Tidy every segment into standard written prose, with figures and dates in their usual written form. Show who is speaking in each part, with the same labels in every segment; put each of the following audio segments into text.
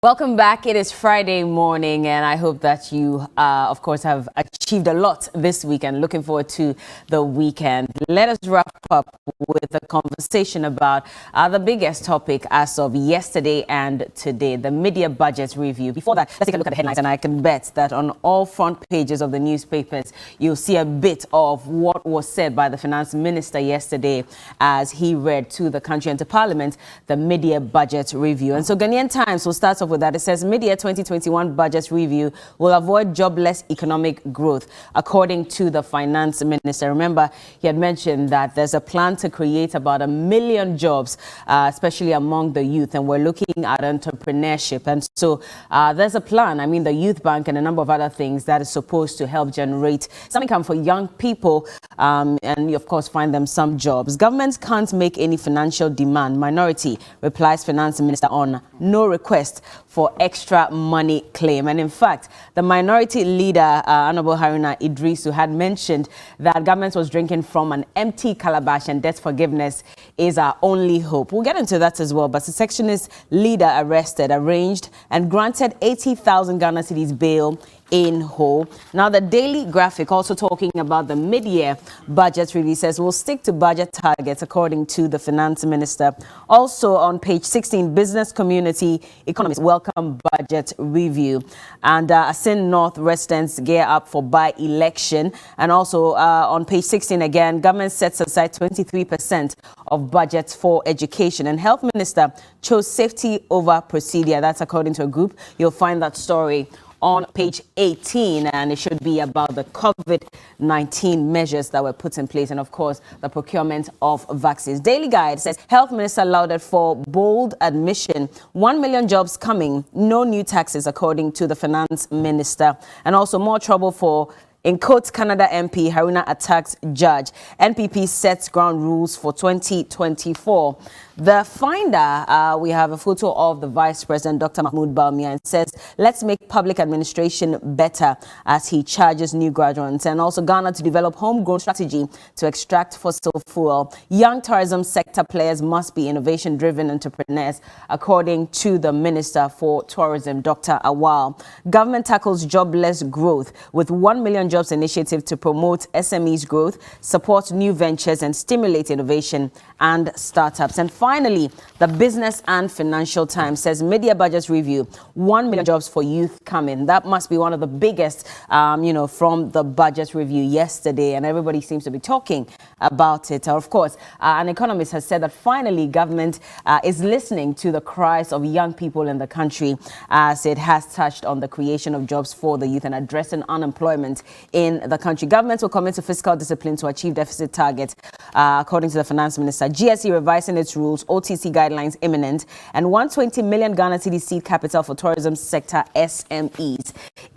Speaker 1: Welcome back. It is Friday morning, and I hope that you, of course, have achieved a lot this weekend. Looking forward to the weekend. Let us wrap up with a conversation about the biggest topic as of yesterday and today, the media budget review. Before that, let's take a look at the headlines, and I can bet that on all front pages of the newspapers, you'll see a bit of what was said by the finance minister yesterday as he read to the country and to Parliament the media budget review. And so Ghanaian Times will start off with that. It says media 2021 budget review will avoid jobless economic growth, according to the finance minister. Remember, he had mentioned that there's a plan to create about 1 million jobs, especially among the youth, and we're looking at entrepreneurship. And so there's a plan. I mean, the Youth Bank and a number of other things that is supposed to help generate some income for young people and, of course, find them some jobs. Governments can't make any financial demand. Minority, replies finance minister on no request for extra money claim. And in fact, the minority leader, Honorable Haruna Idrisu, had mentioned that government was drinking from an empty calabash and debt forgiveness is our only hope. We'll get into that as well. But the sectionist leader arrested, arranged and granted 80,000 Ghana cedis bail in whole. Now, the Daily Graphic, also talking about the mid-year budget review, says we'll stick to budget targets, according to the finance minister. Also on page 16, business community economists welcome budget review. And Asin North residents gear up for by-election. And also on page 16 again, government sets aside 23% of budgets for education. And health minister chose safety over procedure. That's according to a group. You'll find that story on page 18, and it should be about the COVID-19 measures that were put in place and, of course, the procurement of vaccines. Daily Guide says health minister lauded for bold admission, 1 million jobs coming, no new taxes, according to the finance minister. And also more trouble for, in quotes, Canada MP Haruna attacks judge. NPP sets ground rules for 2024. The Finder, we have a photo of the Vice President, Dr. Mahmoud Bawumia, and says, let's make public administration better, as he charges new graduates. And also Ghana to develop homegrown strategy to extract fossil fuel. Young tourism sector players must be innovation-driven entrepreneurs, according to the Minister for Tourism, Dr. Awal. Government tackles jobless growth with 1 million jobs initiative to promote SMEs growth, support new ventures and stimulate innovation and startups. And finally, the Business and Financial Times says media budget review, 1 million jobs for youth coming. That must be one of the biggest, from the budget review yesterday, and everybody seems to be talking about it. Of course, an economist has said that finally government is listening to the cries of young people in the country, as it has touched on the creation of jobs for the youth and addressing unemployment in the country. Government will commit to fiscal discipline to achieve deficit target, according to the finance minister. GSE revising its rules, OTC guidelines imminent, and 120 million Ghana cedi seed capital for tourism sector SMEs.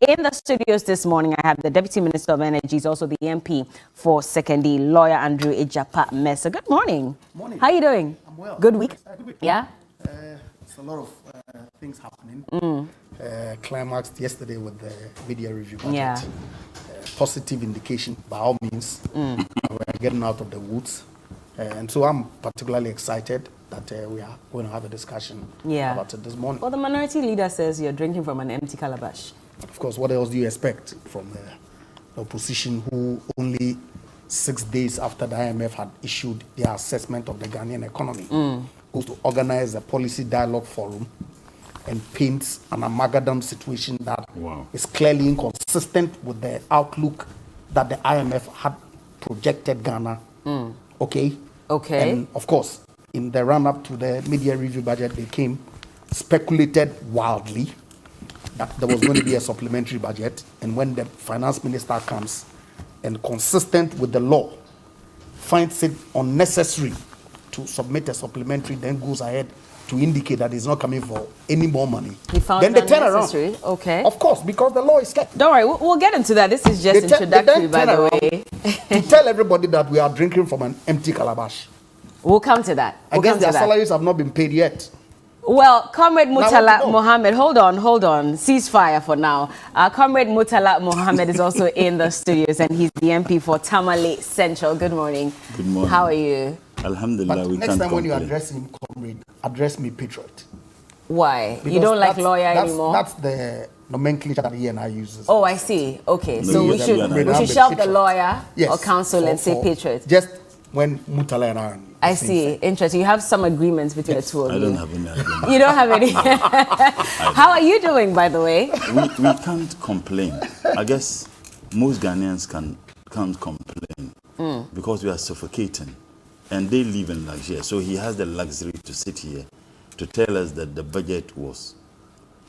Speaker 1: In the studios this morning, I have the Deputy Minister of Energy, is also the MP for Sekondi, lawyer Andrew Ejapa Mesa. Good morning.
Speaker 2: Morning.
Speaker 1: How are you doing?
Speaker 2: I'm well.
Speaker 1: Good week? Yeah?
Speaker 2: It's a lot of things happening. Climaxed yesterday with the media review budget.
Speaker 1: Yeah.
Speaker 2: Positive indication, by all means. We're getting out of the woods. And so I'm particularly excited that we are going to have a discussion about it this morning.
Speaker 1: Well, the minority leader says you're drinking from an empty calabash.
Speaker 2: Of course, what else do you expect from the opposition, who only 6 days after the IMF had issued their assessment of the Ghanaian economy, goes to organize a policy dialogue forum and paints an amalgam situation that is clearly inconsistent with the outlook that the IMF had projected Ghana. Okay. And of course, in the run-up to the media review budget, they speculated wildly that there was going to be a supplementary budget. And when the finance minister comes and, consistent with the law, finds it unnecessary to submit a supplementary, then goes ahead to indicate that it's not coming for any more money.
Speaker 1: He found
Speaker 2: then
Speaker 1: it
Speaker 2: they turn
Speaker 1: unnecessary.
Speaker 2: around.
Speaker 1: Okay.
Speaker 2: Of course, because the law is kept.
Speaker 1: Don't worry, we'll get into that. This is just introductory, by the way.
Speaker 2: To tell everybody that we are drinking from an empty calabash.
Speaker 1: We'll come to that.
Speaker 2: I guess their salaries have not been paid yet.
Speaker 1: Well, Comrade Murtala Mohammed, hold on. Ceasefire for now. Comrade Murtala Mohammed is also in the studios, and he's the MP for Tamale Central. Good morning.
Speaker 3: Good morning.
Speaker 1: How are you?
Speaker 3: Alhamdulillah,
Speaker 2: but next time when you address him, comrade, address me patriot.
Speaker 1: Why?
Speaker 2: Because
Speaker 1: You don't like
Speaker 2: that's-
Speaker 1: lawyer
Speaker 2: that's-
Speaker 1: anymore?
Speaker 2: That's the nomenclature that E&I uses.
Speaker 1: Oh, I see. Okay,
Speaker 3: No,
Speaker 1: so
Speaker 3: you
Speaker 1: we
Speaker 3: have
Speaker 1: should
Speaker 3: to be
Speaker 1: we should
Speaker 2: the
Speaker 1: shelve the
Speaker 2: patriot.
Speaker 1: lawyer
Speaker 2: Yes,
Speaker 1: or counsel and say
Speaker 2: for
Speaker 1: patriot.
Speaker 2: Just when Mutala and I are
Speaker 1: I
Speaker 2: the same
Speaker 1: see.
Speaker 2: thing.
Speaker 1: Interesting. You have some agreements between the two of
Speaker 3: I
Speaker 1: you.
Speaker 3: don't have any argument.
Speaker 1: You don't have any. How are you doing, by the way?
Speaker 3: We can't complain. I guess most Ghanaians can't complain because we are suffocating and they live in luxury. So he has the luxury to sit here to tell us that the budget was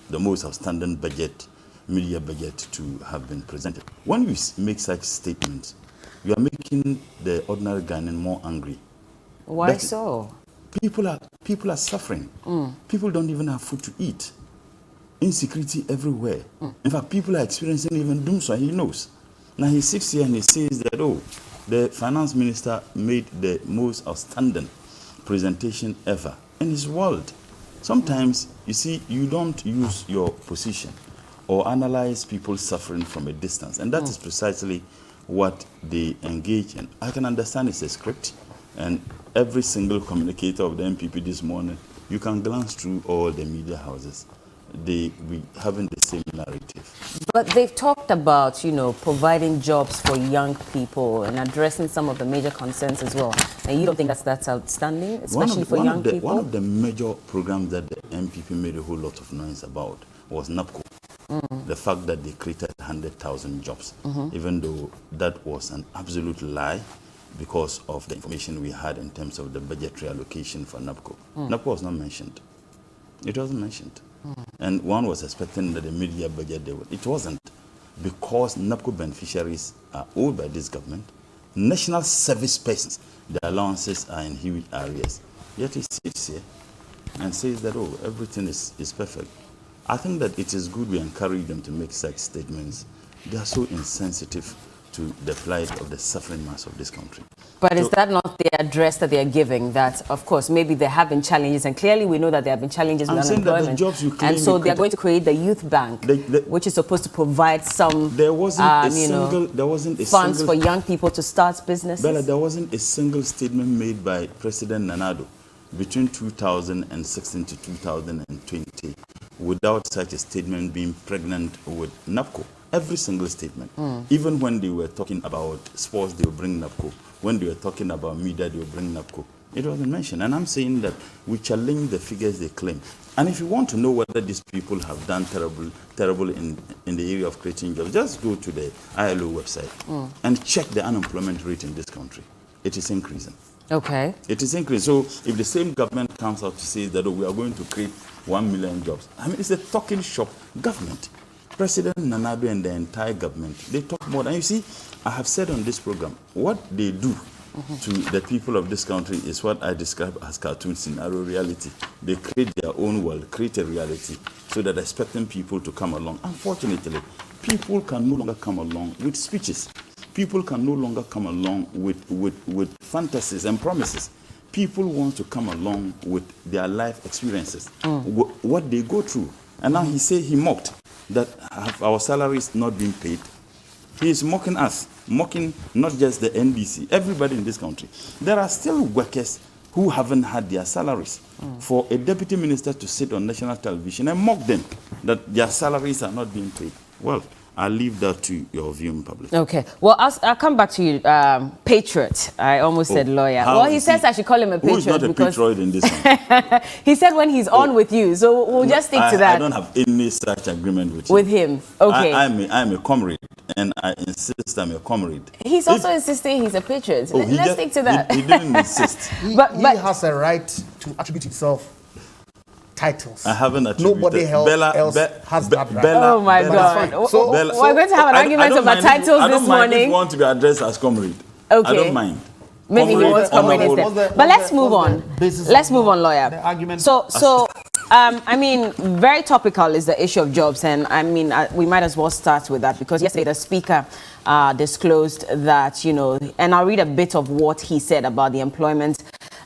Speaker 3: the most outstanding budget, media budget to have been presented. When you make such statements, you are making the ordinary Ghanaian more angry.
Speaker 1: Why
Speaker 3: That-
Speaker 1: so?
Speaker 3: People are suffering. People don't even have food to eat. Insecurity everywhere. In fact, people are experiencing even doom, so he knows. Now he sits here and he says that, oh, the finance minister made the most outstanding presentation ever in his world. Sometimes, you see, you don't use your position or analyze people suffering from a distance. And that is precisely what they engage in. I can understand it's a script, and every single communicator of the MPP this morning, you can glance through all the media houses. They be having the same narrative.
Speaker 1: But they've talked about, providing jobs for young people and addressing some of the major concerns as well. And you don't think that's outstanding, especially for young people?
Speaker 3: One of the major programs that the MPP made a whole lot of noise about was NAPCO. The fact that they created 100,000 jobs, even though that was an absolute lie because of the information we had in terms of the budgetary allocation for NAPCO. NAPCO was not mentioned. It wasn't mentioned. And one was expecting that the media budget, it wasn't, because NAPCO beneficiaries are owned by this government. National service persons, the allowances are in huge areas. Yet he sits here and says that, oh, everything is perfect. I think that it is good we encourage them to make such statements. They are so insensitive to the plight of the suffering mass of this country.
Speaker 1: But is that not the address that they are giving? That, of course, maybe there have been challenges, and clearly we know that there have been challenges with unemployment.
Speaker 3: That the jobs you claim
Speaker 1: and so they are going to create the youth bank, which is supposed to provide some
Speaker 3: there wasn't a
Speaker 1: funds
Speaker 3: single,
Speaker 1: for young people to start businesses.
Speaker 3: Bella, there wasn't a single statement made by President Nanado between 2016 to 2020 without such a statement being pregnant with NAPCO. Every single statement. Even when they were talking about sports, they would bring NAPCO. When they were talking about media, they would bring NAPCO. It wasn't mentioned. And I'm saying that we challenge the figures they claim. And if you want to know whether these people have done terrible in the area of creating jobs, just go to the ILO website and check the unemployment rate in this country. It is increasing.
Speaker 1: Okay.
Speaker 3: It is increasing. So if the same government comes out to say that, oh, we are going to create 1 million jobs, I mean, it's a talking shop government. President Nanado and the entire government, they talk more. And you see, I have said on this program, what they do to the people of this country is what I describe as cartoon scenario reality. They create their own world, create a reality, so that they're expecting people to come along. Unfortunately, people can no longer come along with speeches. People can no longer come along with fantasies and promises. People want to come along with their life experiences, what they go through. And now he mocked that have our salaries not been paid. He is mocking us, mocking not just the NDC, everybody in this country. There are still workers who haven't had their salaries. For a deputy minister to sit on national television and mock them that their salaries are not being paid. Well, I'll leave that to your viewing public.
Speaker 1: Okay. Well, I'll come back to you. Patriot. I almost said lawyer. Well, he says I should call him a patriot.
Speaker 3: Who is not a patriot in this country?
Speaker 1: He said when he's on with you. So we'll just stick to that.
Speaker 3: I don't have any such agreement with him.
Speaker 1: With him. Okay.
Speaker 3: I'm a comrade, and I insist I'm a comrade.
Speaker 1: He's also insisting he's a patriot. Let's stick to that.
Speaker 3: He didn't insist.
Speaker 1: But
Speaker 2: he has a right to attribute himself titles.
Speaker 3: I haven't attributed.
Speaker 2: Nobody else has that right.
Speaker 1: Oh my God. So we're going to have an argument about titles this morning.
Speaker 3: I don't mind if you want to be addressed as comrade.
Speaker 1: Okay.
Speaker 3: I don't mind.
Speaker 1: Maybe he wants comrade instead. But let's move on. Let's move on, lawyer.
Speaker 2: The argument.
Speaker 1: So, I mean, very topical is the issue of jobs, and I mean, we might as well start with that because yesterday the speaker disclosed that, and I'll read a bit of what he said about the employment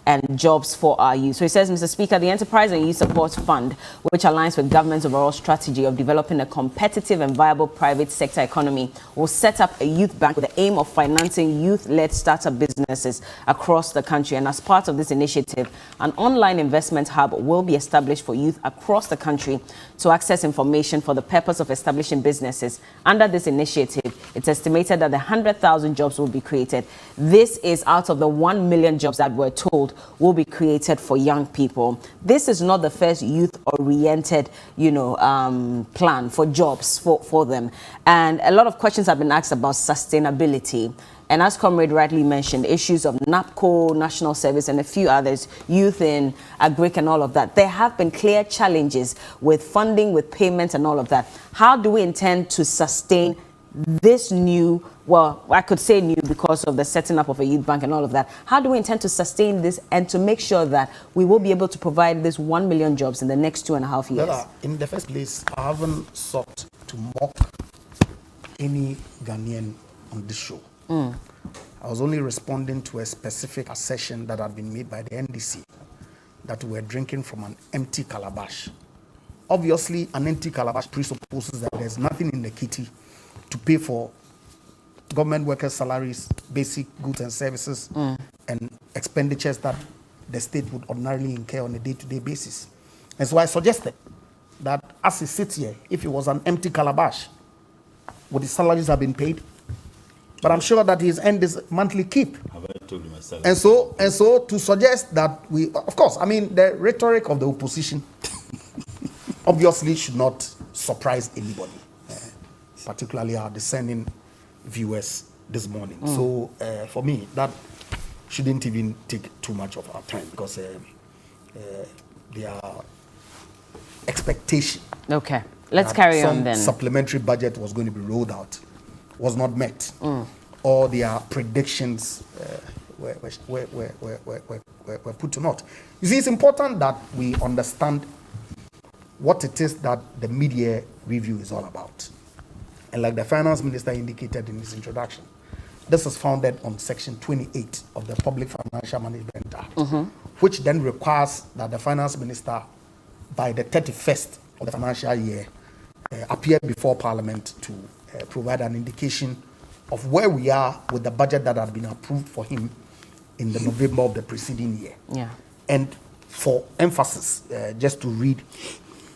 Speaker 1: and jobs for our youth. So he says, Mr. Speaker, the Enterprise and Youth Support Fund, which aligns with government's overall strategy of developing a competitive and viable private sector economy, will set up a youth bank with the aim of financing youth-led startup businesses across the country. And as part of this initiative, an online investment hub will be established for youth across the country to access information for the purpose of establishing businesses. Under this initiative, it's estimated that 100,000 jobs will be created. This is out of the 1 million jobs that we're told will be created for young people. This is not the first youth-oriented, plan for jobs for them. And a lot of questions have been asked about sustainability. And as Comrade rightly mentioned, issues of NAPCO, National Service, and a few others, youth in agric and all of that. There have been clear challenges with funding, with payments and all of that. How do we intend to sustain this new, well, I could say new because of the setting up of a youth bank and all of that. How do we intend to sustain this and to make sure that we will be able to provide this 1 million jobs in the next 2.5 years?
Speaker 2: In the first place, I haven't sought to mock any Ghanaian on this show. I was only responding to a specific assertion that had been made by the NDC that we were drinking from an empty calabash. Obviously, an empty calabash presupposes that there's nothing in the kitty to pay for government workers' salaries, basic goods and services, and expenditures that the state would ordinarily incur on a day-to-day basis. And so I suggested that as it sits here, if it was an empty calabash, would his salaries have been paid? But I'm sure that he's earned his monthly keep.
Speaker 3: Have I told you myself?
Speaker 2: And so to suggest that we, of course, I mean, the rhetoric of the opposition obviously should not surprise anybody, particularly our discerning viewers this morning. So for me, that shouldn't even take too much of our time because their expectation.
Speaker 1: Okay, let's carry on then.
Speaker 2: Supplementary budget was going to be rolled out was not met. All their predictions were put to naught. You see, it's important that we understand what it is that the mid-year review is all about. And like the finance minister indicated in his introduction, this is founded on section 28 of the Public Financial Management Act, which then requires that the finance minister, by the 31st of the financial year, appear before Parliament to provide an indication of where we are with the budget that had been approved for him in the November of the preceding year.
Speaker 1: Yeah.
Speaker 2: And for emphasis, just to read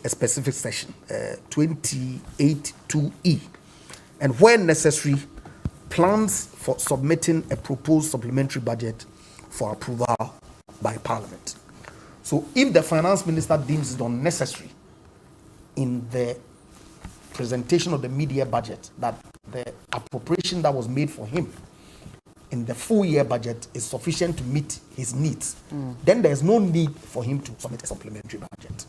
Speaker 2: a specific section, 28(2)(e), and where necessary, plans for submitting a proposed supplementary budget for approval by Parliament. So if the finance minister deems it unnecessary in the presentation of the mid-year budget that the appropriation that was made for him in the full year budget is sufficient to meet his needs, then there's no need for him to submit a supplementary budget.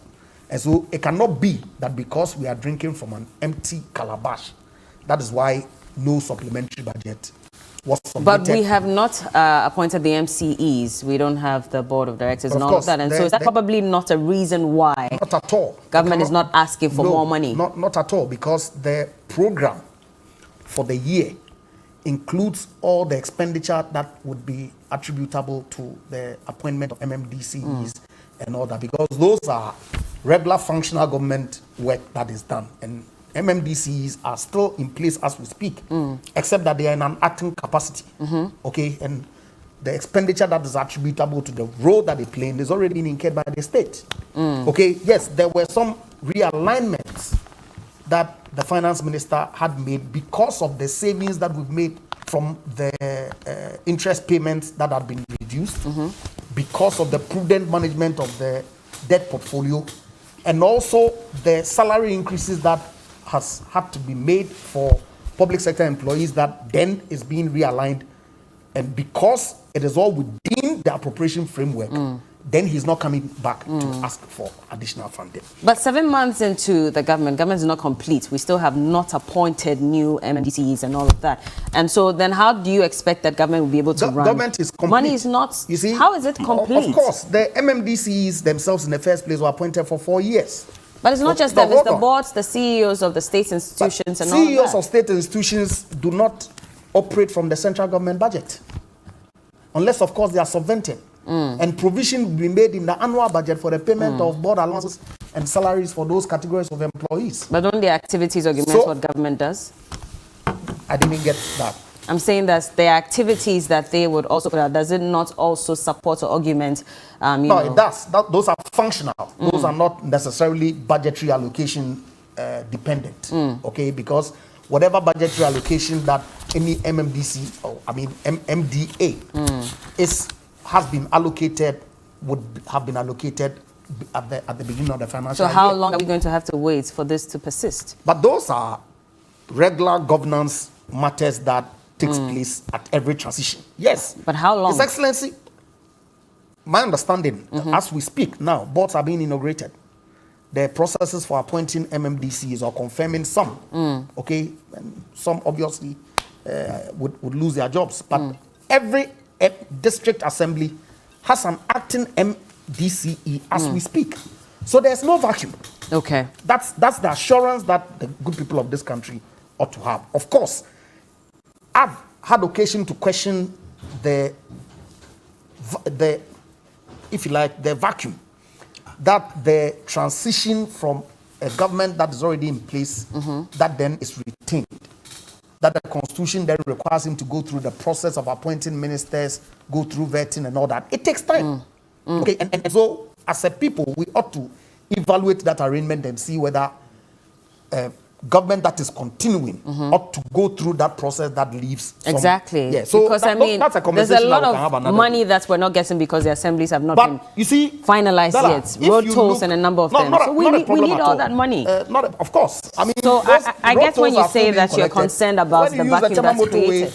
Speaker 2: And so it cannot be that because we are drinking from an empty calabash, that is why no supplementary budget was submitted.
Speaker 1: But we have not appointed the MCEs. We don't have the board of directors and all of that. And so is that probably not a reason why
Speaker 2: not at all.
Speaker 1: Government is not asking for more money?
Speaker 2: Not at all, because the program for the year includes all the expenditure that would be attributable to the appointment of MMDCs and all that, because those are regular functional government work that is done. And MMDCs are still in place as we speak, except that they are in an acting capacity. Okay, and the expenditure that is attributable to the role that they play is already been incurred by the state. Okay, yes, there were some realignments that the finance minister had made because of the savings that we've made from the interest payments that had been reduced, because of the prudent management of the debt portfolio, and also the salary increases that has had to be made for public sector employees that then is being realigned. And because it is all within the appropriation framework, then he's not coming back to ask for additional funding. But
Speaker 1: 7 months into the government is not complete. We still have not appointed new MDCs and all of that. And so then how do you expect that government will be able to run?
Speaker 2: Government is complete.
Speaker 1: Money is not,
Speaker 2: you see,
Speaker 1: how is it complete?
Speaker 2: Of course, the MMDCs themselves in the first place were appointed for 4 years.
Speaker 1: But it's not just them, it's the boards, the CEOs of the state institutions and all that.
Speaker 2: CEOs of state institutions do not operate from the central government budget. Unless, of course, they are subvented. And provision will be made in the annual budget for the payment of board allowances and salaries for those categories of employees.
Speaker 1: But don't the activities augment what government does?
Speaker 2: I didn't get that.
Speaker 1: I'm saying that the activities that they would also put out, does it not also support or augment?
Speaker 2: No, it does. Those are functional. Those are not necessarily budgetary allocation dependent. Okay, because whatever budgetary allocation that any MMDC, or I mean MDA, has been allocated, would have been allocated at the beginning of the financial year.
Speaker 1: So how long are we going to have to wait for this to persist?
Speaker 2: But those are regular governance matters that takes place at every transition. Yes.
Speaker 1: But how long?
Speaker 2: His Excellency, my understanding, as we speak now, boards are being inaugurated. The processes for appointing MMDCs or confirming some, okay, and some obviously would lose their jobs. But every district assembly has an acting MDCE as we speak. So there's no vacuum.
Speaker 1: Okay.
Speaker 2: That's the assurance that the good people of this country ought to have. Of course, I've had occasion to question the if you like, the vacuum that the transition from a government that is already in place that then is retained, that the constitution then requires him to go through the process of appointing ministers, go through vetting and all that. It takes time. Okay, and so as a people, we ought to evaluate that arrangement and see whether government that is continuing ought to go through that process that leaves.
Speaker 1: Exactly.
Speaker 2: Yeah, so
Speaker 1: because that's
Speaker 2: a
Speaker 1: there's a lot of money that we're not getting because the assemblies have not been finalized yet. Road tolls and a number of them. So we need all that money.
Speaker 2: Of course. I mean,
Speaker 1: so I guess when you say that you're concerned about the vacuum that's created.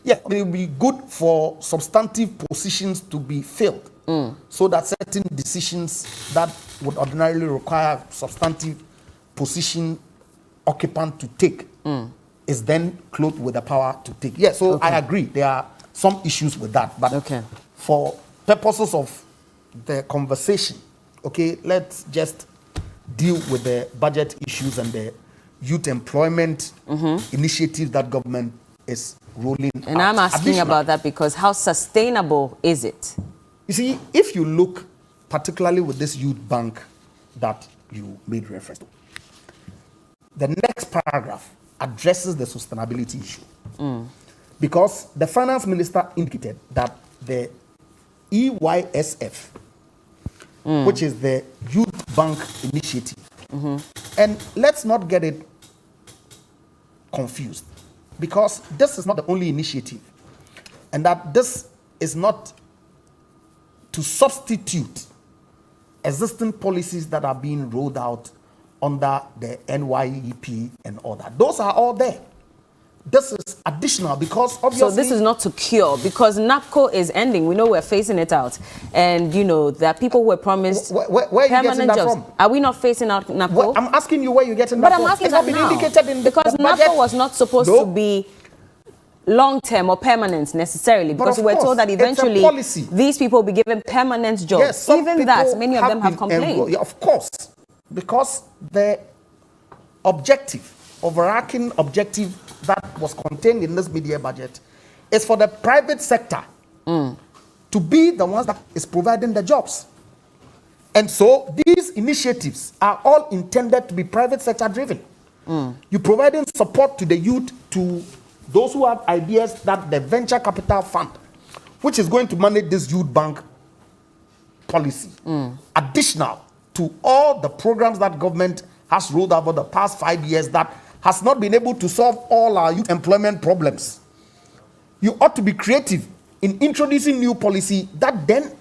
Speaker 2: Yeah, it will be good for substantive positions to be filled so that certain decisions that would ordinarily require substantive position occupant to take is then clothed with the power to take. Yeah, so I agree. There are some issues with that. But for purposes of the conversation, okay, let's just deal with the budget issues and the youth employment initiative that government is rolling out.
Speaker 1: And I'm asking about that because how sustainable is it?
Speaker 2: You see, if you look particularly with this youth bank that you made reference to, the next paragraph addresses the sustainability issue. Because the finance minister indicated that the EYSF, which is the Youth Bank Initiative, and let's not get it confused, because this is not the only initiative, and that this is not to substitute existing policies that are being rolled out under the NYEP and all that. Those are all there. This is additional because obviously...
Speaker 1: So this is not to cure, because NAPCO is ending. We know we're phasing it out. And, you know, there are people who were promised
Speaker 2: where are you getting that
Speaker 1: jobs.
Speaker 2: from?
Speaker 1: Are we not phasing out NAPCO?
Speaker 2: I'm asking you where you're getting that from.
Speaker 1: But I'm asking
Speaker 2: it's
Speaker 1: that
Speaker 2: not been
Speaker 1: now.
Speaker 2: indicated in
Speaker 1: because
Speaker 2: the budget.
Speaker 1: NAPCO was not supposed to be long-term or permanent necessarily, because we were told that eventually these people will be given permanent jobs.
Speaker 2: Yes,
Speaker 1: even that, many of them have complained.
Speaker 2: Yeah, of course, because the overarching objective that was contained in this mid-year budget is for the private sector to be the ones that is providing the jobs. And so these initiatives are all intended to be private sector driven. You're providing support to the youth, to those who have ideas, that the venture capital fund, which is going to manage this youth bank policy, additional to all the programs that government has rolled out over the past 5 years that has not been able to solve all our youth employment problems. You ought to be creative in introducing new policy that then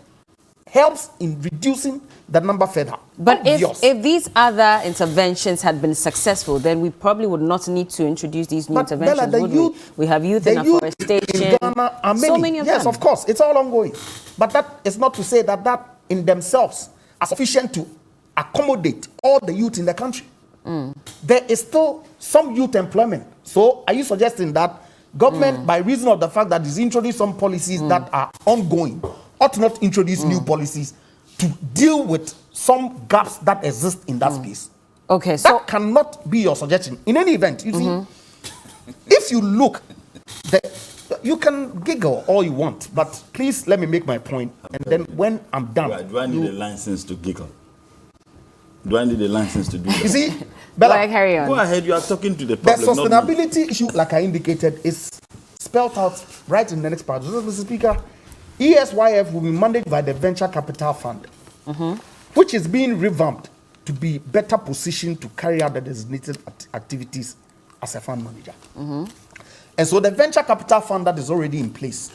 Speaker 2: helps in reducing the number further.
Speaker 1: But if these other interventions had been successful, then we probably would not need to introduce these new interventions,
Speaker 2: Bella,
Speaker 1: would we? We have youth in afforestation.
Speaker 2: In Ghana are many.
Speaker 1: So many of them.
Speaker 2: Yes, of course. It's all ongoing. But that is not to say that in themselves are sufficient to accommodate all the youth in the country. There is still some youth employment. So are you suggesting that government, by reason of the fact that it's introduced some policies that are ongoing, ought not introduce new policies to deal with some gaps that exist in that space?
Speaker 1: Okay, so
Speaker 2: that cannot be your suggestion. In any event, you see, if you look, you can giggle all you want, but please let me make my point, and then when I'm done...
Speaker 3: Do I need a license to giggle? Do I need a license to do that?
Speaker 2: You see, Bella,
Speaker 1: carry on.
Speaker 3: Go ahead, you are talking to the public.
Speaker 2: The sustainability issue, like I indicated, is spelled out right in the next part. Mr. Speaker, ESYF will be managed by the Venture Capital Fund, which is being revamped to be better positioned to carry out the designated activities as a fund manager. And so the Venture Capital Fund that is already in place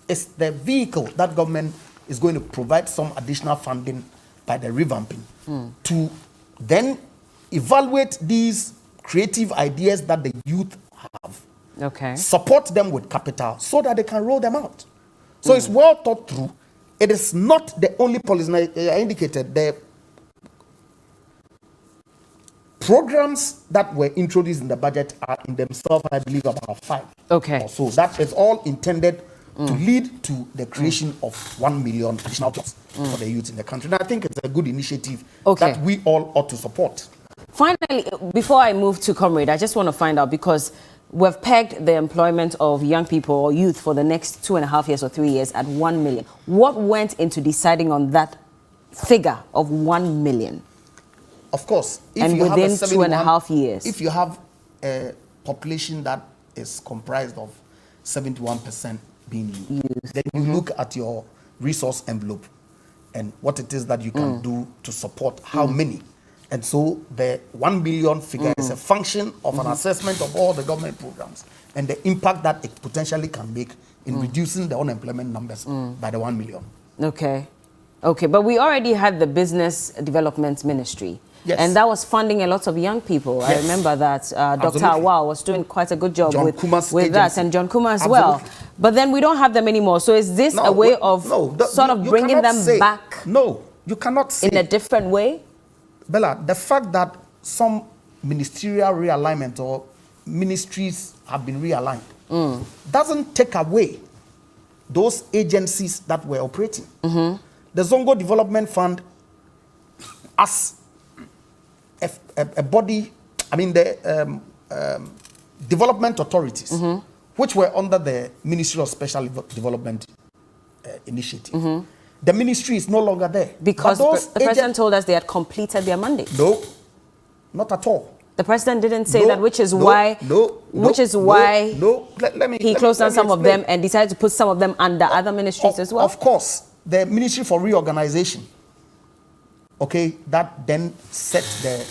Speaker 2: is the vehicle that government is going to provide some additional funding by the revamping to then evaluate these creative ideas that the youth have, support them with capital so that they can roll them out. So it's well thought through. It is not the only policy. I indicated the programs that were introduced in the budget are in themselves, I believe, about 5. So that is all intended to lead to the creation of 1 million additional jobs for the youth in the country. And I think it's a good initiative that we all ought to support.
Speaker 1: Finally, before I move to Comrade, I just want to find out, because we've pegged the employment of young people or youth for the next 2.5 years or 3 years at 1 million. What went into deciding on that figure of 1 million?
Speaker 2: Of course, if
Speaker 1: and
Speaker 2: you
Speaker 1: within
Speaker 2: have
Speaker 1: 2.5 years.
Speaker 2: If you have a population that is comprised of 71% being youth, then you look at your resource envelope and what it is that you can do to support how many. And so the 1 billion figure is a function of an assessment of all the government programs and the impact that it potentially can make in reducing the unemployment numbers by the 1 million.
Speaker 1: Okay, but we already had the Business Development Ministry.
Speaker 2: Yes.
Speaker 1: And that was funding a lot of young people. Yes. I remember that Dr. Awal was doing quite a good job with that, and John Kuma as well. But then we don't have them anymore. So is this a way of sort of bringing them back?
Speaker 2: No, you cannot say.
Speaker 1: In a different way?
Speaker 2: Bella, the fact that some ministerial realignment or ministries have been realigned doesn't take away those agencies that were operating. The Zongo Development Fund, as a body, I mean the development authorities, which were under the Ministry of Special Development Initiative. The ministry is no longer there.
Speaker 1: Because the president told us they had completed their mandate.
Speaker 2: No, not at all.
Speaker 1: The president didn't say that, which is why he closed down some of them and decided to put some of them under other ministries as well.
Speaker 2: Of course, the Ministry for Reorganization, that then set the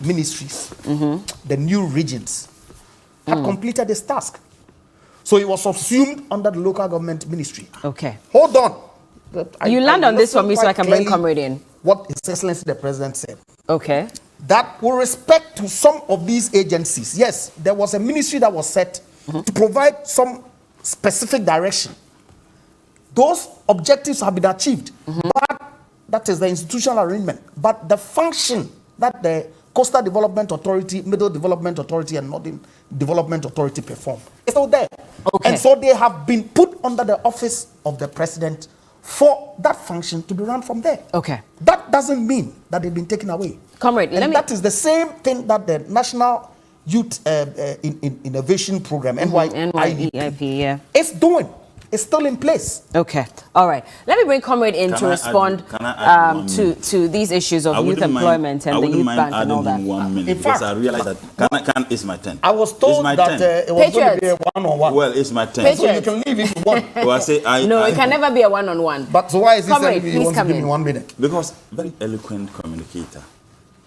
Speaker 2: ministries, the new regions, had completed this task. So it was subsumed under the local government ministry. Hold on.
Speaker 1: You land on this for me so I can bring Comrade in.
Speaker 2: What His Excellency the President said.
Speaker 1: That
Speaker 2: with respect to some of these agencies, yes, there was a ministry that was set to provide some specific direction. Those objectives have been achieved, but that is the institutional arrangement. But the function that the Coastal Development Authority, Middle Development Authority, and Northern Development Authority perform is still there. And so they have been put under the office of the President for that function to be run from there. That doesn't mean that they've been taken away.
Speaker 1: Comrade,
Speaker 2: that is the same thing that the National Youth Innovation Program, NYEIP, is doing. It's still in place.
Speaker 1: All right. Let me bring Comrade in to respond to these issues of youth employment and the youth bank and all that.
Speaker 3: 1 minute, because I realize that it's my turn.
Speaker 2: I was told that it was going to be a one-on-one.
Speaker 3: Well, it's my turn.
Speaker 2: So you can leave if you want.
Speaker 1: No, it can never be a one-on-one.
Speaker 2: But so why is he saying he wants to give me 1 minute?
Speaker 3: Because very eloquent communicator.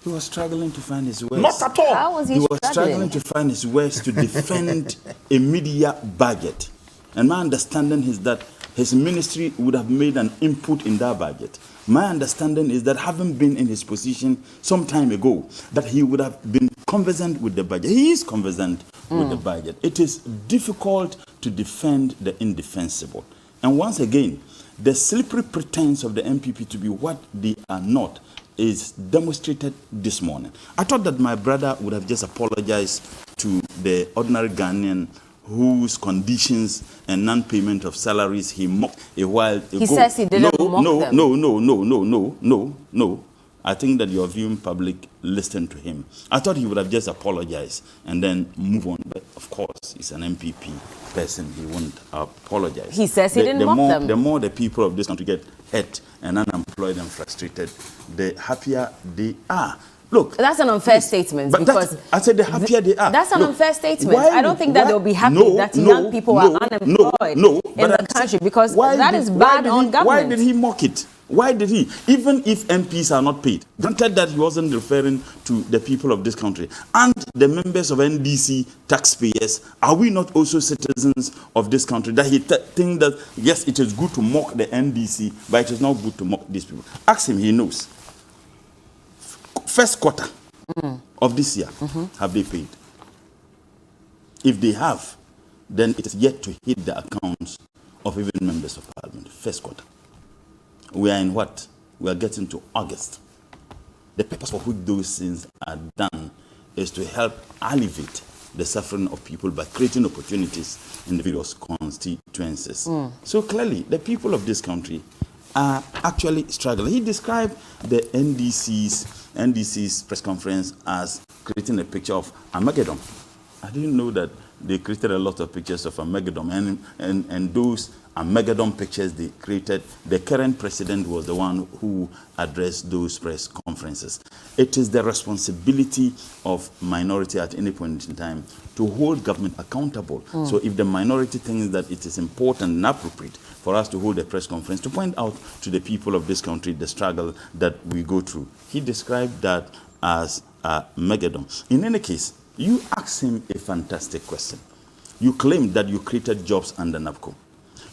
Speaker 3: He was struggling to find his words.
Speaker 2: Not at all.
Speaker 1: How was he
Speaker 3: struggling to find his words to defend a media budget. And my understanding is that his ministry would have made an input in that budget. My understanding is that, having been in his position some time ago, that he would have been conversant with the budget. He is conversant with the budget. It is difficult to defend the indefensible. And once again, the slippery pretense of the MPP to be what they are not is demonstrated this morning. I thought that my brother would have just apologized to the ordinary Ghanaian whose conditions and non-payment of salaries he mocked a while ago.
Speaker 1: He says he didn't mock them.
Speaker 3: No. I think that your viewing public listened to him. I thought he would have just apologized and then move on. But of course, he's an MPP person. He won't apologize.
Speaker 1: He says he didn't mock them.
Speaker 3: The more the people of this country get hurt and unemployed and frustrated, the happier they are. Look,
Speaker 1: that's an unfair statement.
Speaker 3: But
Speaker 1: because
Speaker 3: I said the happier they are.
Speaker 1: That's an unfair statement. I don't think that they'll be happy that young people are unemployed in the country, because that is bad on government.
Speaker 3: Why did he mock it? Why did he? Even if MPs are not paid, granted that he wasn't referring to the people of this country and the members of NDC taxpayers, are we not also citizens of this country? That he think that, yes, it is good to mock the NDC, but it is not good to mock these people. Ask him, he knows. First quarter of this year, have they paid? If they have, then it is yet to hit the accounts of even members of parliament. First quarter. We are in what? We are getting to August. The purpose for which those things are done is to help alleviate the suffering of people by creating opportunities in the various constituencies. So clearly, the people of this country are actually struggling. He described the NDC's press conference as creating a picture of Armageddon. I didn't know that they created a lot of pictures of Armageddon, and those Armageddon pictures they created, the current president was the one who addressed those press conferences. It is the responsibility of minority at any point in time to hold government accountable. So if the minority thinks that it is important and appropriate for us to hold a press conference to point out to the people of this country the struggle that we go through, he described that as Armageddon. In any case, you asked him a fantastic question. You claimed that you created jobs under NABCO.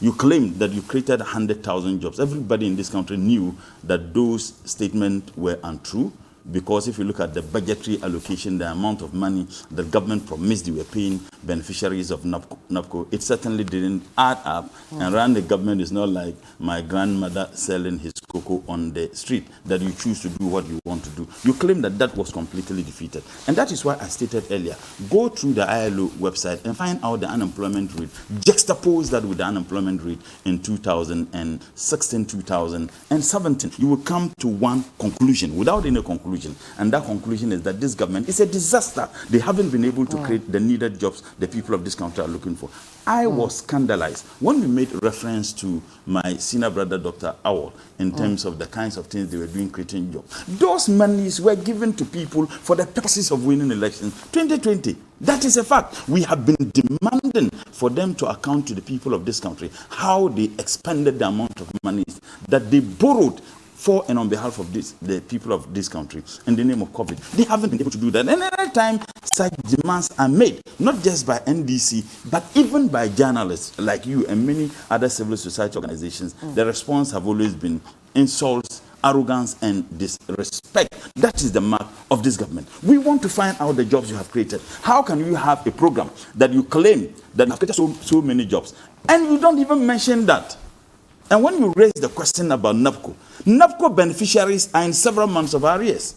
Speaker 3: You claimed that you created 100,000 jobs. Everybody in this country knew that those statements were untrue, because if you look at the budgetary allocation, the amount of money the government promised they were paying beneficiaries of NABCO, it certainly didn't add up. And run the government is not like my grandmother selling his cocoa on the street, that you choose to do what you want to do. You claim that that was completely defeated. And that is why I stated earlier, go through the ILO website and find out the unemployment rate. Juxtapose that with the unemployment rate in 2016, 2017. You will come to one conclusion without any conclusion. And that conclusion is that this government is a disaster. They haven't been able to create the needed jobs the people of this country are looking for. I was scandalized when we made reference to my senior brother, Dr. Awol, in terms of the kinds of things they were doing, creating jobs. Those monies were given to people for the purposes of winning elections. 2020, that is a fact. We have been demanding for them to account to the people of this country how they expended the amount of money that they borrowed for and on behalf of the people of this country in the name of COVID. They haven't been able to do that. And every time such demands are made, not just by NDC, but even by journalists like you and many other civil society organizations, the response have always been insults, arrogance, and disrespect. That is the mark of this government. We want to find out the jobs you have created. How can you have a program that you claim that have created so many jobs, and you don't even mention that? And when you raise the question about NABCO beneficiaries are in several months of arrears.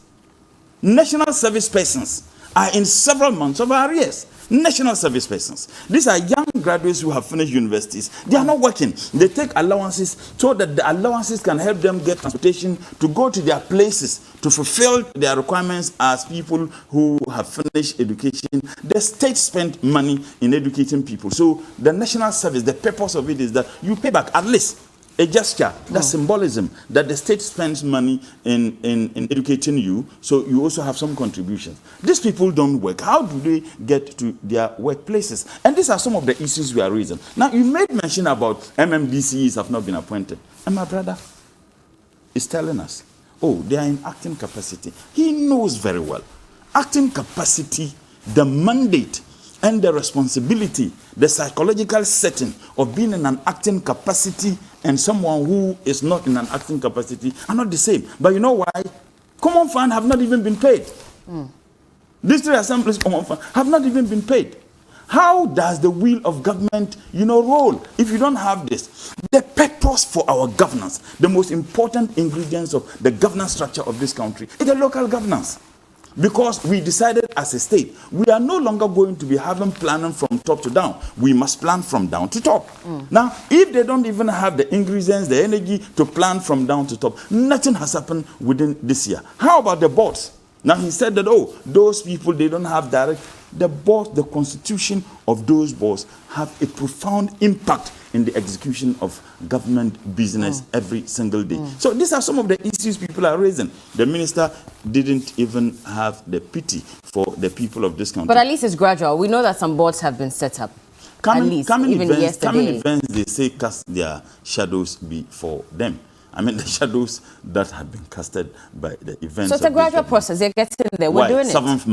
Speaker 3: National service persons are in several months of arrears. National service persons. These are young graduates who have finished universities. They are not working. They take allowances so that the allowances can help them get transportation to go to their places to fulfill their requirements as people who have finished education. The state spent money in educating people. So the national service, the purpose of it is that you pay back at least a gesture, that symbolism that the state spends money in educating you, so you also have some contributions. These people don't work. How do they get to their workplaces? And these are some of the issues we are raising. Now, you made mention about MMDCs have not been appointed. And my brother is telling us, oh, they are in acting capacity. He knows very well. Acting capacity, the mandate and the responsibility, the psychological setting of being in an acting capacity and someone who is not in an acting capacity are not the same. But you know why? Common fund have not even been paid. District assemblies common fund have not even been paid. How does the wheel of government, roll if you don't have this? The purpose for our governance, the most important ingredients of the governance structure of this country is the local governance. Because we decided as a state, we are no longer going to be having planning from top to down. We must plan from down to top. Now, if they don't even have the ingredients, the energy to plan from down to top, nothing has happened within this year. How about the boards? Now, he said that, oh, those people, they don't have direct. The board, the constitution of those boards have a profound impact in the execution of government business every single day. So these are some of the issues people are raising. The minister didn't even have the pity for the people of this country.
Speaker 1: But at least it's gradual. We know that some boards have been set up. Coming events,
Speaker 3: they say cast their shadows before them. I mean, the shadows that had been casted by the events.
Speaker 1: So it's a gradual process. They're getting there. We're doing it.
Speaker 3: Seventh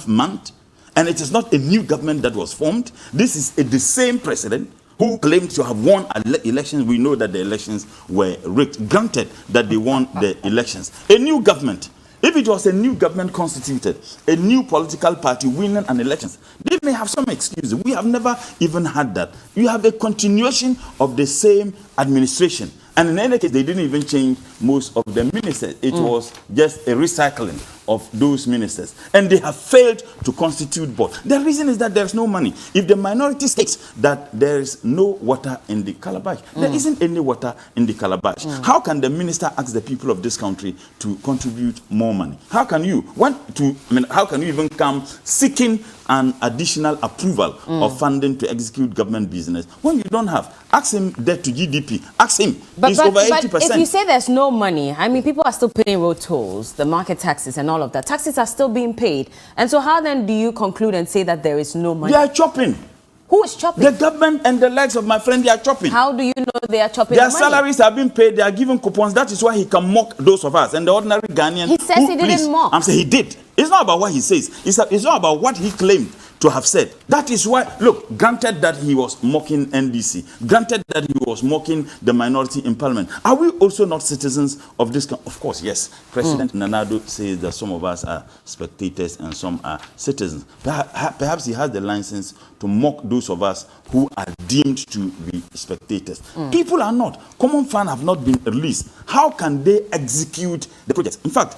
Speaker 3: month. And it is not a new government that was formed. This is the same president who claimed to have won elections. We know that the elections were rigged. Granted that they won the elections. A new government. If it was a new government constituted, a new political party winning an election, they may have some excuses. We have never even had that. You have a continuation of the same administration. And in any case, they didn't even change most of the ministers. It was just a recycling of those ministers. And they have failed to constitute board. The reason is that there's no money. If the minority states that there is no water in the calabash, there isn't any water in the calabash. How can the minister ask the people of this country to contribute more money? How can you how can you even come seeking an additional approval of funding to execute government business when you don't have? Ask him debt to GDP. Ask him. It's over 80%.
Speaker 1: But if you say there's no money, I mean, people are still paying road tolls, the market taxes and all of that. Taxes are still being paid. And so how then do you conclude and say that there is no money?
Speaker 3: They are chopping.
Speaker 1: Who is chopping?
Speaker 3: The government and the likes of my friend, they are chopping.
Speaker 1: How do you know they are chopping
Speaker 3: Their
Speaker 1: the money?
Speaker 3: salaries are being paid. They are given coupons. That is why he can mock those of us. And the ordinary Ghanaian.
Speaker 1: He says he didn't mock.
Speaker 3: I'm saying he did. It's not about what he says. It's not about what he claimed to have said. That is why, look, granted that he was mocking NDC, granted that he was mocking the minority in parliament, are we also not citizens of this country? Of course, yes. President Nanado says that some of us are spectators and some are citizens. Perhaps he has the license to mock those of us who are deemed to be spectators. People are not. Common funds have not been released. How can they execute the projects? In fact,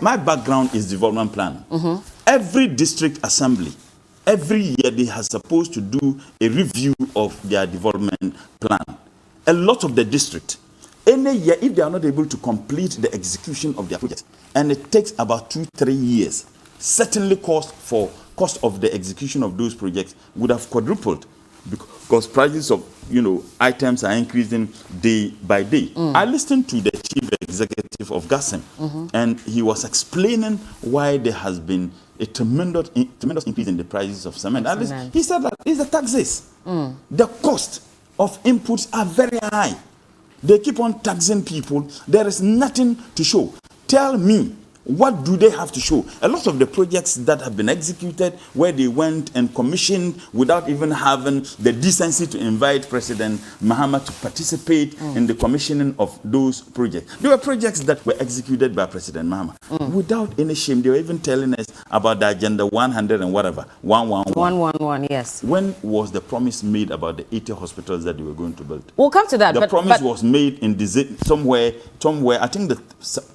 Speaker 3: my background is development planning. Every district assembly, every year they are supposed to do a review of their development plan. A lot of the district, any year, if they are not able to complete the execution of their projects, and it takes about 2-3 years, certainly cost of the execution of those projects would have quadrupled, because prices of items are increasing day by day. I listened to the chief executive of GASEM, and he was explaining why there has been a tremendous increase in the prices of cement. He said that it's the taxes. The cost of inputs are very high. They keep on taxing people. There is nothing to show. Tell me, what do they have to show? A lot of the projects that have been executed where they went and commissioned without even having the decency to invite President Mahama to participate in the commissioning of those projects. There were projects that were executed by President Mahama without any shame. They were even telling us about the Agenda 100 and whatever.
Speaker 1: 111, yes.
Speaker 3: When was the promise made about the 80 hospitals that they were going to build?
Speaker 1: We'll come to that.
Speaker 3: The promise was made in somewhere, I think the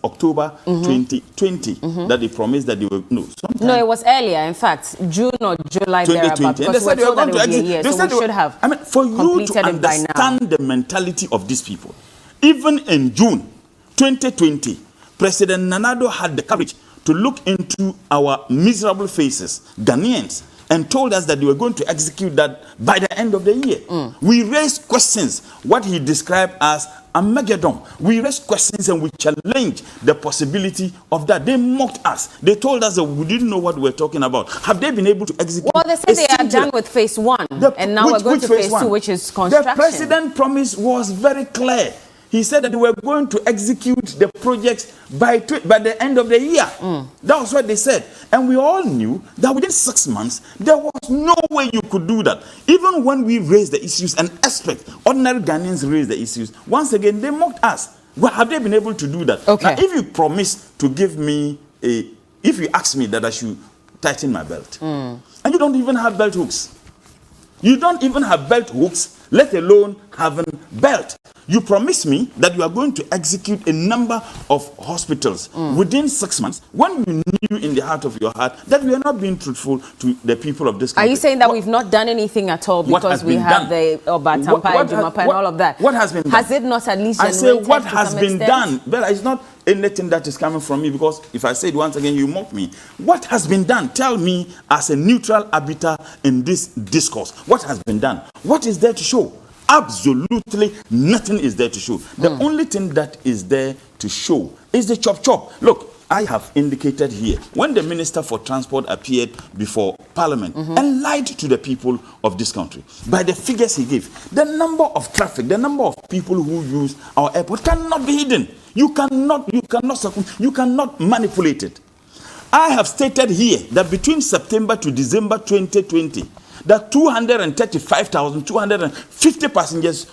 Speaker 3: October 2020, that they promised that they were,
Speaker 1: no, it was earlier, in fact, June or July
Speaker 3: 2020. And they said they were going to exit.
Speaker 1: So we should have
Speaker 3: for you to understand the mentality of these people, even in June 2020, President Nanado had the courage to look into our miserable faces, Ghanaians, and told us that they were going to execute that by the end of the year. We raised questions, what he described as Armageddon. We raised questions and we challenged the possibility of that. They mocked us. They told us that we didn't know what we were talking about. Have they been able to execute?
Speaker 1: Well, they said they are done with phase 1, and now we're going to phase 2, which is construction.
Speaker 3: The president's promise was very clear. He said that they were going to execute the projects by the end of the year. That was what they said. And we all knew that within 6 months, there was no way you could do that. Even when we raised the issues and ordinary Ghanaians raised the issues, once again, they mocked us. Well, have they been able to do that?
Speaker 1: Okay.
Speaker 3: Now, if you promise to give me if you ask me that I should tighten my belt, and you don't even have belt hooks. You don't even have belt hooks, let alone haven't built. You promised me that you are going to execute a number of hospitals within 6 months, when you knew in the heart of your heart that we are not being truthful to the people of this country.
Speaker 1: Are you saying that we've not done anything at all because we have the Obatampa, Jumapa and all of that?
Speaker 3: What has been done?
Speaker 1: Has it not at least generated?
Speaker 3: I say what has been done. But it's not anything that is coming from me, because if I say it once again, you mock me. What has been done? Tell me, as a neutral arbiter in this discourse, what has been done? What is there to show? Absolutely nothing is there to show. The only thing that is there to show is the chop. Look, I have indicated here, when the Minister for Transport appeared before Parliament and lied to the people of this country by the figures he gave, the number of traffic, the number of people who use our airport cannot be hidden. You cannot manipulate it. I have stated here that between September to December 2020, that 235,250 passengers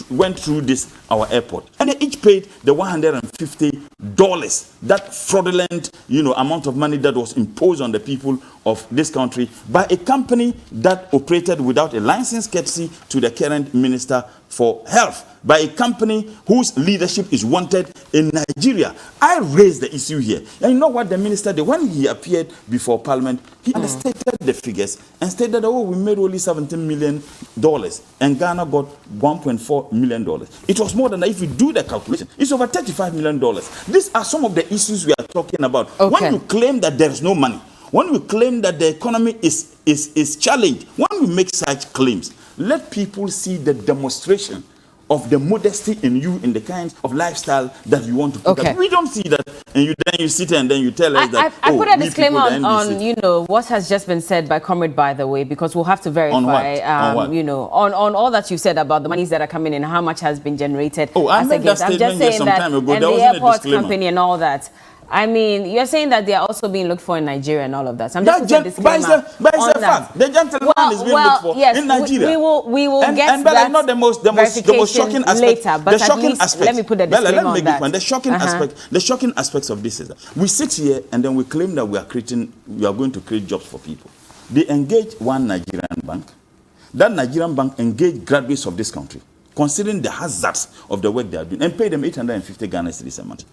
Speaker 3: went through this our airport, and they each paid the $150, that fraudulent amount of money that was imposed on the people of this country by a company that operated without a license, courtesy to the current Minister for Health, by a company whose leadership is wanted in Nigeria. I raised the issue here. And you know what the minister did? When he appeared before Parliament, he understated the figures and stated, oh, we made only $17 million and Ghana got $1.4 million. It was more than that. If you do the calculation, it's over $35 million. These are some of the issues we are talking about.
Speaker 1: Okay.
Speaker 3: When you claim that there is no money, when we claim that the economy is challenged, when we make such claims, let people see the demonstration of the modesty in you, in the kinds of lifestyle that you want to put up. We don't see that, and then you sit and then you tell us that.
Speaker 1: I put a disclaimer on what has just been said by Comrade, by the way, because we'll have to verify
Speaker 3: on what?
Speaker 1: On all that you said about the monies that are coming in, how much has been generated.
Speaker 3: I made that statement here some time ago.
Speaker 1: And the airport company and all that. I mean, you're saying that they are also being looked for in Nigeria and all of that. So I'm just putting a disclaimer on that.
Speaker 3: The gentleman is being looked for in Nigeria.
Speaker 1: We will get
Speaker 3: and that not the most shocking aspect.
Speaker 1: Later, but
Speaker 3: the shocking aspect.
Speaker 1: Let me put a disclaimer on that.
Speaker 3: The shocking aspects of this is that we sit here and then we claim that we are going to create jobs for people. They engage one Nigerian bank. That Nigerian bank engaged graduates of this country, considering the hazards of the work they are doing, and pay them 850 Ghana cedis a month.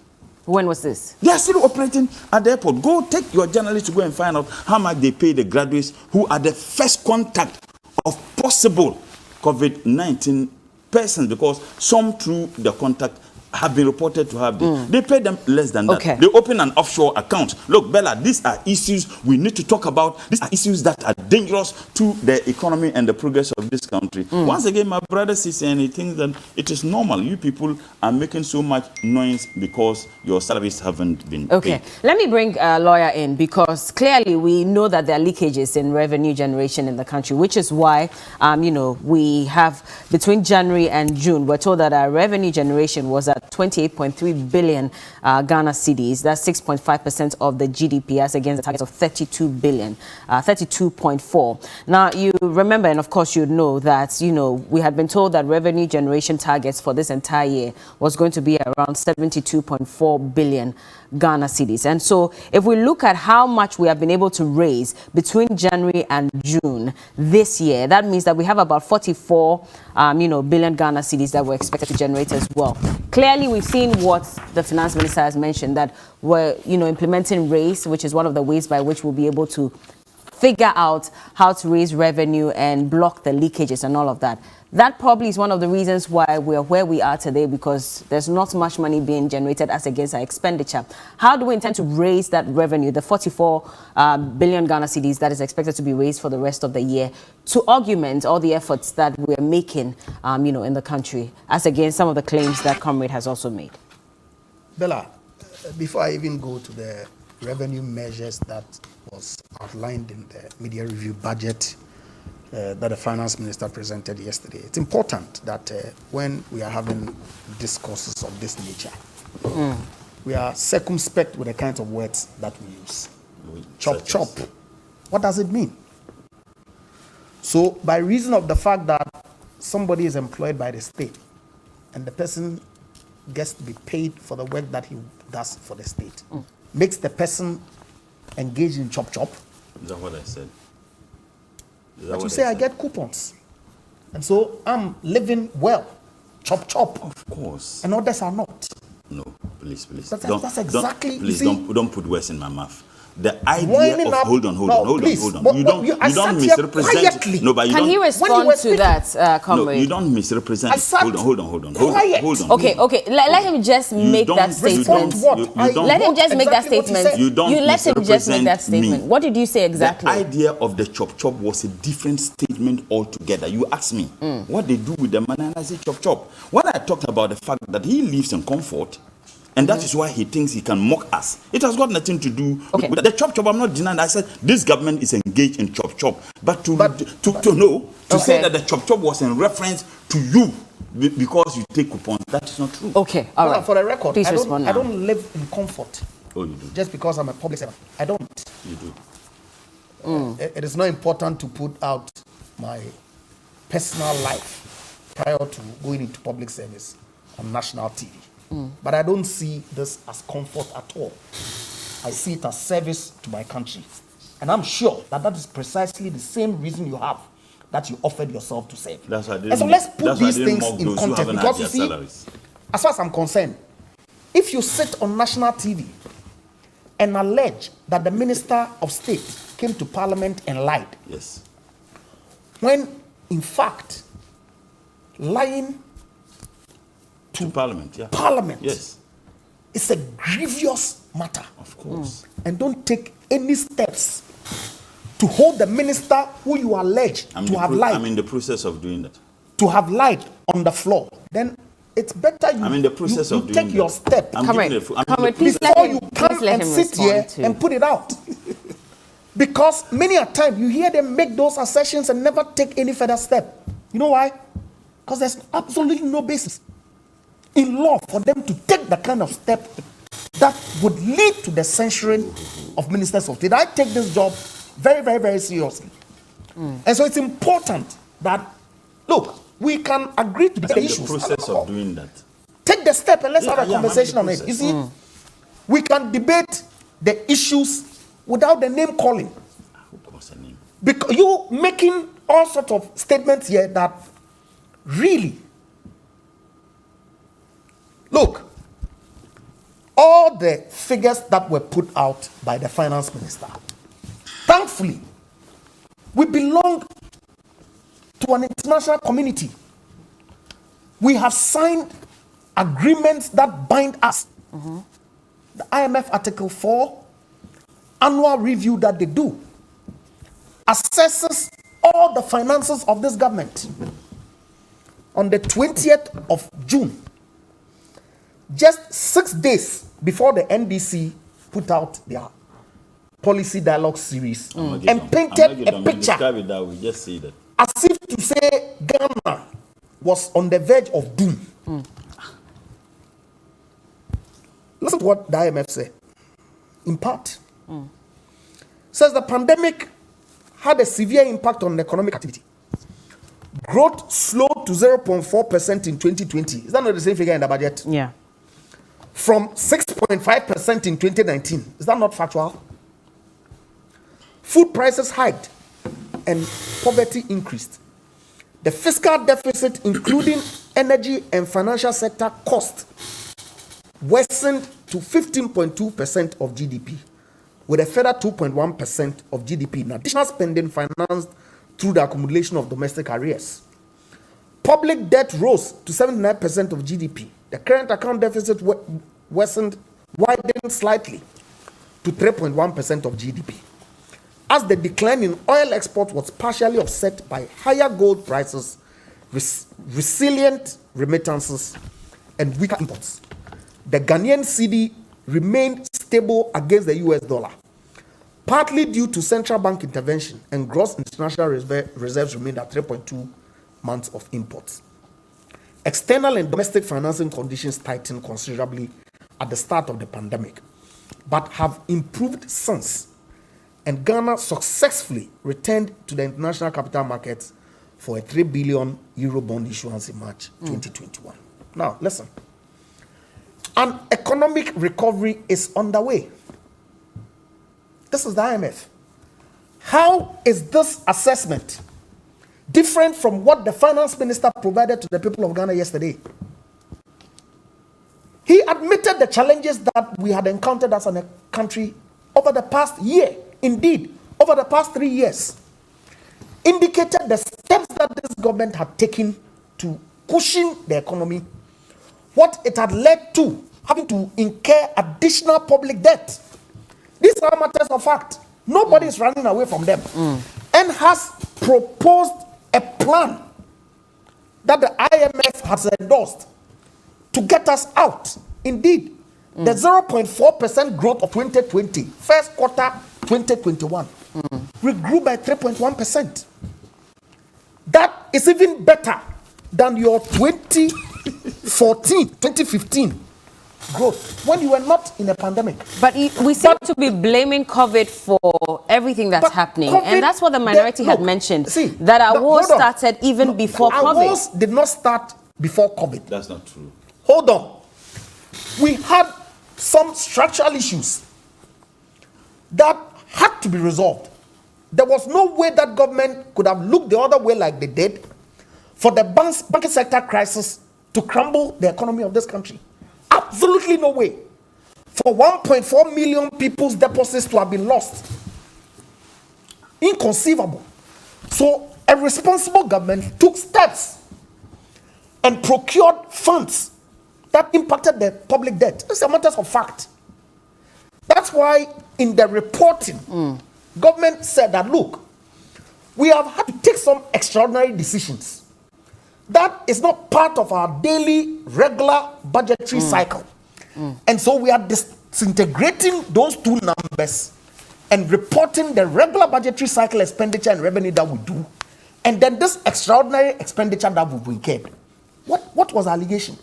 Speaker 1: When was this?
Speaker 3: They are still operating at the airport. Go take your journalists to go and find out how much they pay the graduates who are the first contact of possible COVID-19 persons, because some through the contact have been reported to have this. They pay them less than that.
Speaker 1: Okay.
Speaker 3: They open an offshore account. Look, Bella, these are issues we need to talk about. These are issues that are dangerous to the economy and the progress of this country. Once again, my brother says, and he thinks that it is normal. You people are making so much noise because your salaries haven't been paid.
Speaker 1: Let me bring a lawyer in, because clearly we know that there are leakages in revenue generation in the country, which is why, we have between January and June, we're told that our revenue generation was at 28.3 billion Ghana cedis. That's 6.5% of the GDP, as against the target of 32 billion, 32.4. Now, you remember, and of course you know that, we had been told that revenue generation targets for this entire year was going to be around 72.4 billion Ghana cedis. And so if we look at how much we have been able to raise between January and June this year, that means that we have about 44 billion Ghana cedis that we're expected to generate as well. Clearly, we've seen what the finance minister has mentioned, that we're implementing RAISE, which is one of the ways by which we'll be able to figure out how to raise revenue and block the leakages and all of that. That probably is one of the reasons why we're where we are today, because there's not much money being generated as against our expenditure. How do we intend to raise that revenue, the 44 billion Ghana cedis that is expected to be raised for the rest of the year, to augment all the efforts that we're making, in the country, as against some of the claims that Comrade has also made?
Speaker 2: Bella, before I even go to the revenue measures that was outlined in the media review budget that the finance minister presented yesterday, it's important that when we are having discourses of this nature, we are circumspect with the kinds of words that we use. Chop. What does it mean? So, by reason of the fact that somebody is employed by the state and the person gets to be paid for the work that he does for the state, makes the person engage in chop.
Speaker 3: Is that what I said?
Speaker 2: But you say I get coupons. And so I'm living well. Chop, chop.
Speaker 3: Of course.
Speaker 2: And others are not.
Speaker 3: No, please.
Speaker 2: That's exactly.
Speaker 3: Please don't put words in my mouth. The idea
Speaker 2: Winding
Speaker 3: of
Speaker 2: up-
Speaker 3: hold on.
Speaker 2: please.
Speaker 3: You
Speaker 2: But
Speaker 3: don't
Speaker 2: I sat here
Speaker 3: misrepresent.
Speaker 2: quietly.
Speaker 3: No, but you
Speaker 1: Can
Speaker 3: don't.
Speaker 1: he
Speaker 2: When you
Speaker 1: respond
Speaker 2: were
Speaker 1: to
Speaker 2: speaking-
Speaker 1: that,
Speaker 3: No,
Speaker 1: comrade?
Speaker 3: you don't misrepresent.
Speaker 2: I sat
Speaker 3: Hold on.
Speaker 1: Okay. Let him just make
Speaker 3: don't-
Speaker 1: that
Speaker 3: you
Speaker 1: statement.
Speaker 2: Respond to what?
Speaker 3: You
Speaker 2: I-
Speaker 3: don't-
Speaker 1: Let him just make that
Speaker 2: Exactly what he
Speaker 1: statement.
Speaker 2: said.
Speaker 3: You don't
Speaker 1: let him just make that
Speaker 3: misrepresent me.
Speaker 1: statement. What did you say exactly?
Speaker 3: The idea of the chop was a different statement altogether. You asked me what they do with the money, and I said chop. When I talked about the fact that he lives in comfort, and that is why he thinks he can mock us. It has got nothing to do with the chop. I'm not denying. I said this government is engaged in chop. But to say that the chop was in reference to you because you take coupons, that is not true.
Speaker 1: Okay, all right.
Speaker 2: For the record,
Speaker 1: Please respond now.
Speaker 2: I don't live in comfort.
Speaker 3: Oh, you do.
Speaker 2: Just because I'm a public servant. I don't.
Speaker 3: You do.
Speaker 2: It is not important to put out my personal life prior to going into public service on national TV. But I don't see this as comfort at all. I see it as service to my country. And I'm sure that is precisely the same reason you have that you offered yourself to serve.
Speaker 3: That's why I didn't
Speaker 2: And so let's put these things
Speaker 3: mock
Speaker 2: in
Speaker 3: those who
Speaker 2: context.
Speaker 3: haven't
Speaker 2: Because
Speaker 3: had
Speaker 2: you
Speaker 3: their
Speaker 2: see,
Speaker 3: salaries.
Speaker 2: as far as I'm concerned, if you sit on national TV and allege that the Minister of State came to Parliament and lied,
Speaker 3: Yes.
Speaker 2: when in fact lying
Speaker 3: To Parliament, yeah.
Speaker 2: Parliament
Speaker 3: Yes.
Speaker 2: is a grievous matter,
Speaker 3: Of course.
Speaker 2: and don't take any steps to hold the minister who you allege to have lied,
Speaker 3: I'm in the process of doing that.
Speaker 2: to have lied on the floor, then it's better you,
Speaker 3: I'm in the process
Speaker 2: you
Speaker 3: of doing
Speaker 2: take your
Speaker 3: that.
Speaker 2: step
Speaker 3: I'm
Speaker 1: Comrade,
Speaker 3: giving a- I'm
Speaker 1: comrade,
Speaker 3: in the
Speaker 1: please
Speaker 3: process-
Speaker 1: let
Speaker 2: before
Speaker 1: him,
Speaker 2: you come
Speaker 1: please let
Speaker 2: and
Speaker 1: him
Speaker 2: sit here
Speaker 1: respond to.
Speaker 2: and put it out. Because many a time you hear them make those assertions and never take any further step. You know why? Because there's absolutely no basis in law for them to take the kind of step that would lead to the censuring of ministers of state. I take this job very, very, very seriously. And so it's important that, look, we can agree to the
Speaker 3: I'm in the
Speaker 2: issues.
Speaker 3: process of doing that.
Speaker 2: Take the step and let's
Speaker 3: Yeah,
Speaker 2: have a
Speaker 3: yeah, I'm in
Speaker 2: conversation
Speaker 3: the
Speaker 2: on it. You
Speaker 3: process.
Speaker 2: see, we can debate the issues without the name calling.
Speaker 3: Who calls a name?
Speaker 2: Because you making all sorts of statements here that really, look, all the figures that were put out by the finance minister, thankfully, we belong to an international community. We have signed agreements that bind us. The IMF Article 4 annual review that they do assesses all the finances of this government. On the 20th of June, just 6 days before the NDC put out their policy dialogue series and painted a picture
Speaker 3: Describe it that way. Just say that.
Speaker 2: as if to say Ghana was on the verge of doom. Listen to what the IMF said. In part, says the pandemic had a severe impact on economic activity. Growth slowed to 0.4% in 2020. Is that not the same figure in the budget?
Speaker 1: Yeah.
Speaker 2: From 6.5% in 2019. Is that not factual? Food prices hiked and poverty increased. The fiscal deficit, including energy and financial sector cost, worsened to 15.2% of GDP, with a further 2.1% of GDP in additional spending financed through the accumulation of domestic arrears. Public debt rose to 79% of GDP. The current account deficit widened slightly to 3.1% of GDP, as the decline in oil export was partially offset by higher gold prices, resilient remittances, and weaker imports. The Ghanaian cedi remained stable against the US dollar, partly due to central bank intervention, and gross international reserves remained at 3.2 months of imports. External and domestic financing conditions tightened considerably at the start of the pandemic, but have improved since, and Ghana successfully returned to the international capital markets for a 3 billion euro bond issuance in March 2021. Now, listen. An economic recovery is underway. This is the IMF. How is this assessment different from what the finance minister provided to the people of Ghana yesterday. He admitted the challenges that we had encountered as a country over the past year, indeed, over the past 3 years, indicated the steps that this government had taken to cushion the economy, what it had led to having to incur additional public debt. These are matters of fact. Nobody is running away from them. And has proposed a plan that the IMF has endorsed to get us out. Indeed, the 0.4% growth of 2020, first quarter 2021, we grew by 3.1%. That is even better than your 2015 growth when you were not in a pandemic.
Speaker 1: But we seem to be blaming COVID for everything that's happening.
Speaker 2: COVID,
Speaker 1: and that's what the minority had mentioned, that our war
Speaker 2: hold on.
Speaker 1: started even before
Speaker 2: our
Speaker 1: COVID.
Speaker 2: Our wars did not start before COVID.
Speaker 3: That's not true.
Speaker 2: Hold on. We had some structural issues that had to be resolved. There was no way that government could have looked the other way like they did for the banking sector crisis to crumble the economy of this country. Absolutely no way. For 1.4 million people's deposits to have been lost. Inconceivable. So a responsible government took steps and procured funds that impacted the public debt. It's a matter of fact. That's why in the reporting, government said that, look, we have had to take some extraordinary decisions. That is not part of our daily, regular budgetary cycle. And so we are disintegrating those two numbers and reporting the regular budgetary cycle expenditure and revenue that we do, and then this extraordinary expenditure that we've incurred. What was the allegation?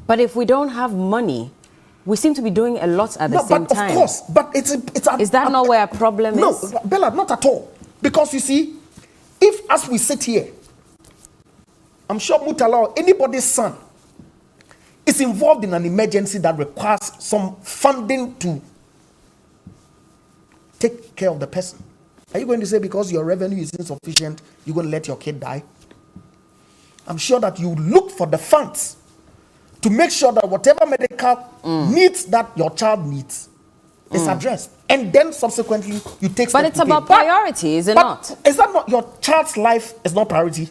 Speaker 1: But if we don't have money, we seem to be doing a lot at the same time.
Speaker 2: Of course, but it's
Speaker 1: is that not where a problem is?
Speaker 2: No, Bella, not at all. Because you see, if as we sit here, I'm sure Mutala or anybody's son is involved in an emergency that requires some funding to take care of the person, are you going to say because your revenue is insufficient, you're going to let your kid die? I'm sure that you look for the funds to make sure that whatever medical needs that your child needs is addressed. And then subsequently you take steps.
Speaker 1: But it's about priority, is it not?
Speaker 2: Is that not your child's life is not priority?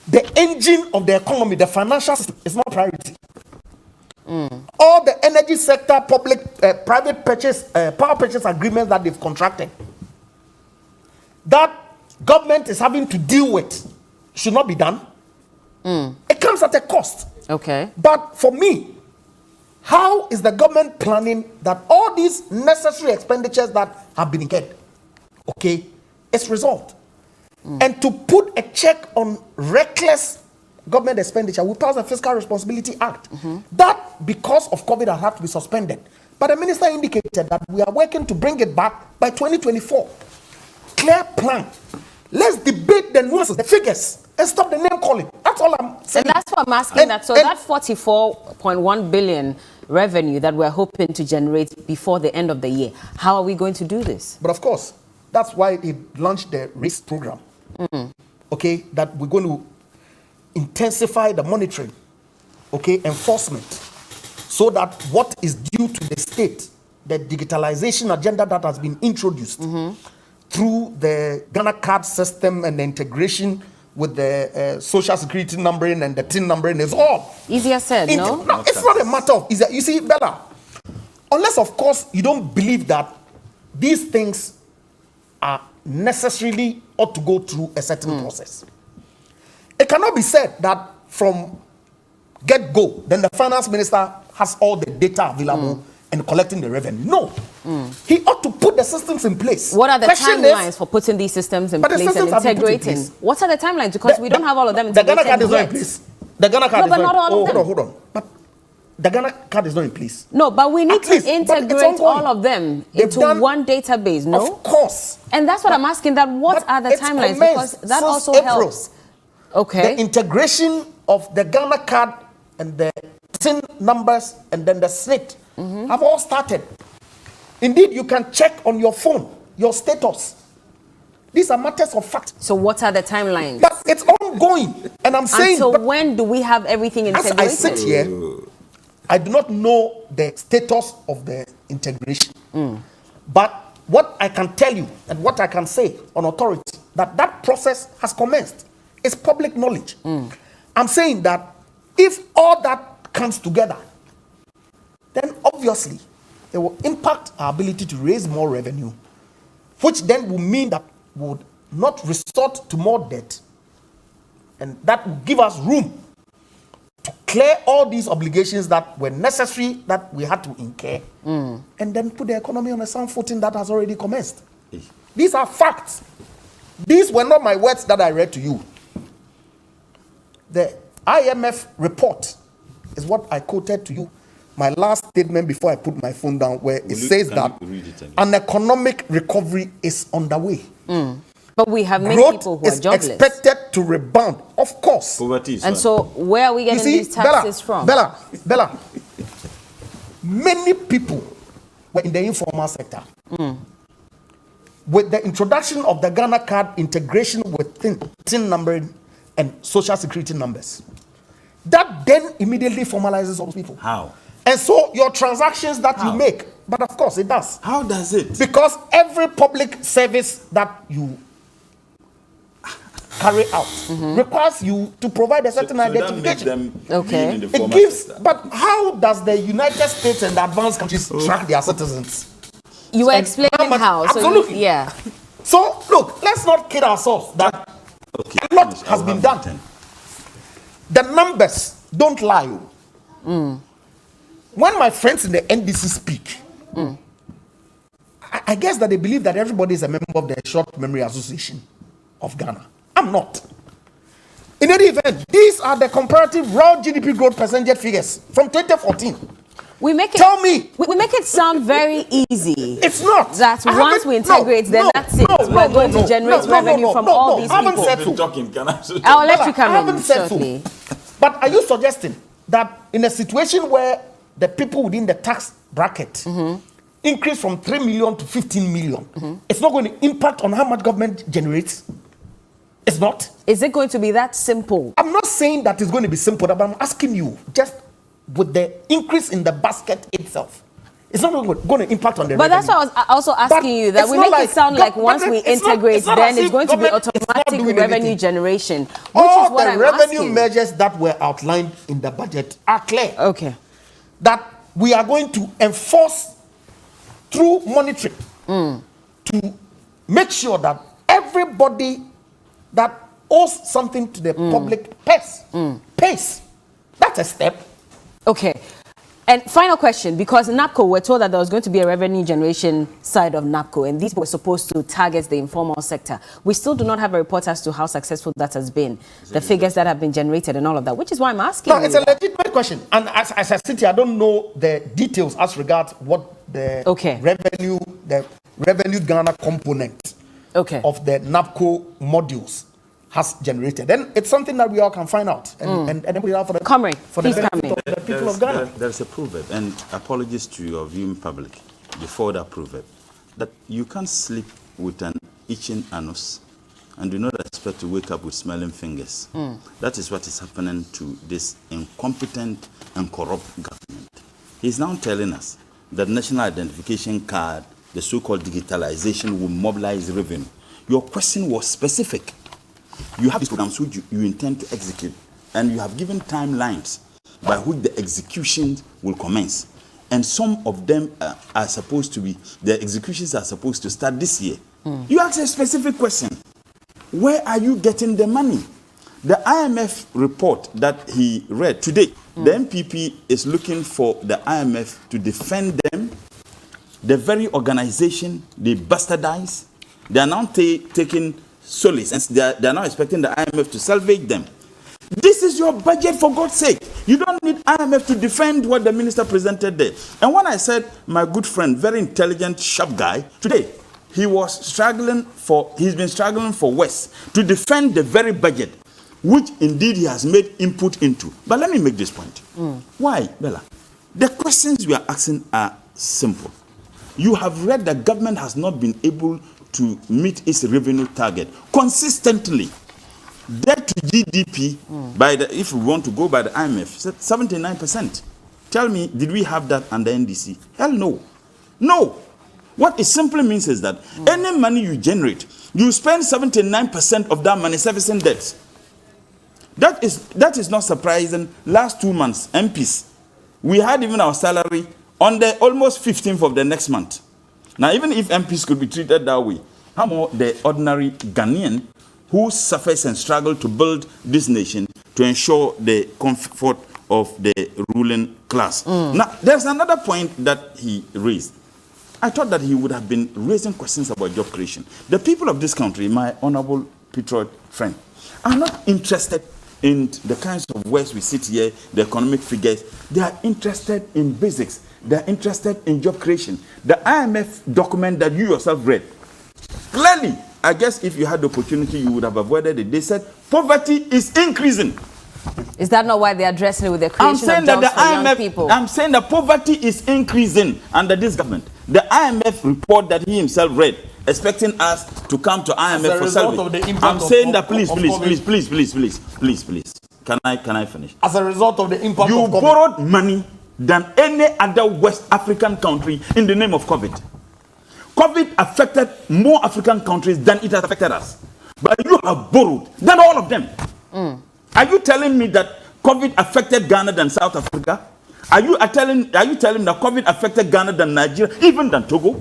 Speaker 2: The engine of the economy, the financial system is not priority. All the energy sector, public, private purchase, power purchase agreements that they've contracted, that government is having to deal with, should not be done. It comes at a cost.
Speaker 1: Okay.
Speaker 2: But for me, how is the government planning that all these necessary expenditures that have been incurred, okay, is resolved? And to put a check on reckless government expenditure, we passed the Fiscal Responsibility Act. That, because of COVID, had to be suspended. But the minister indicated that we are working to bring it back by 2024. Clear plan. Let's debate the nuances, the figures, and stop the name calling. That's all I'm saying.
Speaker 1: And that's what I'm asking. That 44.1 billion revenue that we're hoping to generate before the end of the year, how are we going to do this?
Speaker 2: But of course, that's why he launched the RACE program. Okay, that we're going to intensify the monitoring, okay, enforcement, so that what is due to the state, the digitalization agenda that has been introduced through the Ghana card system and the integration with the social security numbering and the TIN numbering is all
Speaker 1: easier said. No,
Speaker 2: it's not a matter of easier. You see, Bella, unless of course you don't believe that these things are necessarily ought to go through a certain process. It cannot be said that from get-go, then the finance minister has all the data available and collecting the revenue. No. He ought to put the systems in place.
Speaker 1: What are the timelines for putting these systems in place and integrating? What are the timelines? Because we don't have all of them
Speaker 2: integrated. The Ghana card is not in place. The Ghana card is not in place. Hold on. But the Ghana card is not in place.
Speaker 1: No, but we need to integrate all of them into one database, no?
Speaker 2: Of course.
Speaker 1: And that's what I'm asking, that what are the timelines? Because that also helps. Okay.
Speaker 2: The integration of the Ghana card and the TIN numbers and then the SNIT have all started. Indeed, you can check on your phone, your status. These are matters of fact.
Speaker 1: So what are the timelines?
Speaker 2: But it's ongoing. And I'm saying...
Speaker 1: Until when do we have everything integrated?
Speaker 2: As I sit here, I do not know the status of the integration. But what I can tell you and what I can say on authority, that process has commenced. It's public knowledge. I'm saying that if all that comes together, then obviously it will impact our ability to raise more revenue, which then will mean that we would not resort to more debt, and that will give us room to clear all these obligations that were necessary, that we had to incur, and then put the economy on a sound footing that has already commenced. These are facts. These were not my words that I read to you. The IMF report is what I quoted to you. My last statement before I put my phone down, where it says that an economic recovery is underway.
Speaker 1: But we have many
Speaker 2: Growth
Speaker 1: people who are
Speaker 2: is
Speaker 1: jobless.
Speaker 2: expected to rebound, of course.
Speaker 3: Poverty is
Speaker 1: And so where are we getting these taxes from?
Speaker 2: Bella, many people were in the informal sector. With the introduction of the Ghana card, integration with tin numbering and social security numbers, that then immediately formalizes all people.
Speaker 3: How?
Speaker 2: And so your transactions that you make, but of course it does.
Speaker 3: How does it?
Speaker 2: Because every public service that you carry out requires you to provide a certain identification. It gives, but how does the United States and the advanced countries track their citizens?
Speaker 1: You were explaining how.
Speaker 2: Absolutely.
Speaker 1: So yeah.
Speaker 2: So look, let's not kid ourselves that a lot has been done. The numbers don't lie. When my friends in the NDC speak, I guess that they believe that everybody is a member of the Short Memory Association of Ghana. I'm not. In any event, these are the comparative raw GDP growth percentage figures from 2014.
Speaker 1: We make it.
Speaker 2: Tell me.
Speaker 1: We make it sound very easy.
Speaker 2: It's not.
Speaker 1: That once we integrate, then that's it. We're going to generate revenue from all these people. I'll let you come in shortly.
Speaker 2: But are you suggesting that in a situation where the people within the tax bracket increase from 3 million to 15 million, it's not going to impact on how much government generates? It's not.
Speaker 1: Is it going to be that simple?
Speaker 2: I'm not saying that it's going to be simple, but I'm asking you, just with the increase in the basket itself, it's not going to impact on the revenue.
Speaker 1: But that's why I was also asking you, that we make it sound like once we integrate, then it's going to be automatic revenue generation.
Speaker 2: All the revenue measures that were outlined in the budget are clear.
Speaker 1: Okay.
Speaker 2: That we are going to enforce through monitoring to make sure that everybody that owes something to the public pays. That's a step.
Speaker 1: Okay. And final question, because NAPCO, we're told that there was going to be a revenue generation side of NAPCO, and these were supposed to target the informal sector. We still do not have a report as to how successful that has been, the figures that have been generated and all of that, which is why I'm asking.
Speaker 2: No, it's a legitimate question. And as I sit here, I don't know the details as regards what the revenue Ghana component of the NAPCO modules has generated. Then it's something that we all can find out and put it out for the benefit of the people of Ghana.
Speaker 3: There's a proverb, and apologies to your viewing public before that proverb, that you can't sleep with an itching anus and do not expect to wake up with smelling fingers. That is what is happening to this incompetent and corrupt government. He's now telling us that national identification card, the so-called digitalization, will mobilize revenue. Your question was specific. You have these programs which you intend to execute, and you have given timelines by which the executions will commence. And some of them are supposed to be, the executions are supposed to start this year. You asked a specific question. Where are you getting the money? The IMF report that he read today, the MPP is looking for the IMF to defend them, the very organization they bastardize. They are now taking solace, and they are now expecting the IMF to salvage them. This is your budget, for God's sake. You don't need IMF to defend what the minister presented there. And when I said my good friend, very intelligent, sharp guy, today he's been struggling for West to defend the very budget which indeed he has made input into. But let me make this point. Why, Bella? The questions we are asking are simple. You have read that government has not been able to meet its revenue target consistently. Debt to GDP, if we want to go by the IMF, 79%. Tell me, did we have that under NDC? Hell no. No. What it simply means is that any money you generate, you spend 79% of that money servicing debts. That is not surprising. Last 2 months, MPs, we had even our salary on the almost 15th of the next month. Now, even if MPs could be treated that way, how more the ordinary Ghanaian who suffers and struggles to build this nation to ensure the comfort of the ruling class. Now, there's another point that he raised. I thought that he would have been raising questions about job creation. The people of this country, my honorable patriot friend, are not interested in the kinds of words we sit here, the economic figures. They are interested in basics. They are interested in job creation. The IMF document that you yourself read, clearly, I guess if you had the opportunity, you would have avoided it. They said poverty is increasing.
Speaker 1: Is that not why they're addressing it with the creation of jobs for young people?
Speaker 3: I'm saying that poverty is increasing under this government. The IMF report that he himself read, expecting us to come to IMF for service. I'm saying that please. Can I finish?
Speaker 2: As a result of the impact
Speaker 3: you
Speaker 2: of COVID.
Speaker 3: borrowed money than any other West African country in the name of COVID. COVID affected more African countries than it has affected us. But you have borrowed than all of them. Are you telling me that COVID affected Ghana than South Africa? Are you telling me that COVID affected Ghana than Nigeria, even than Togo?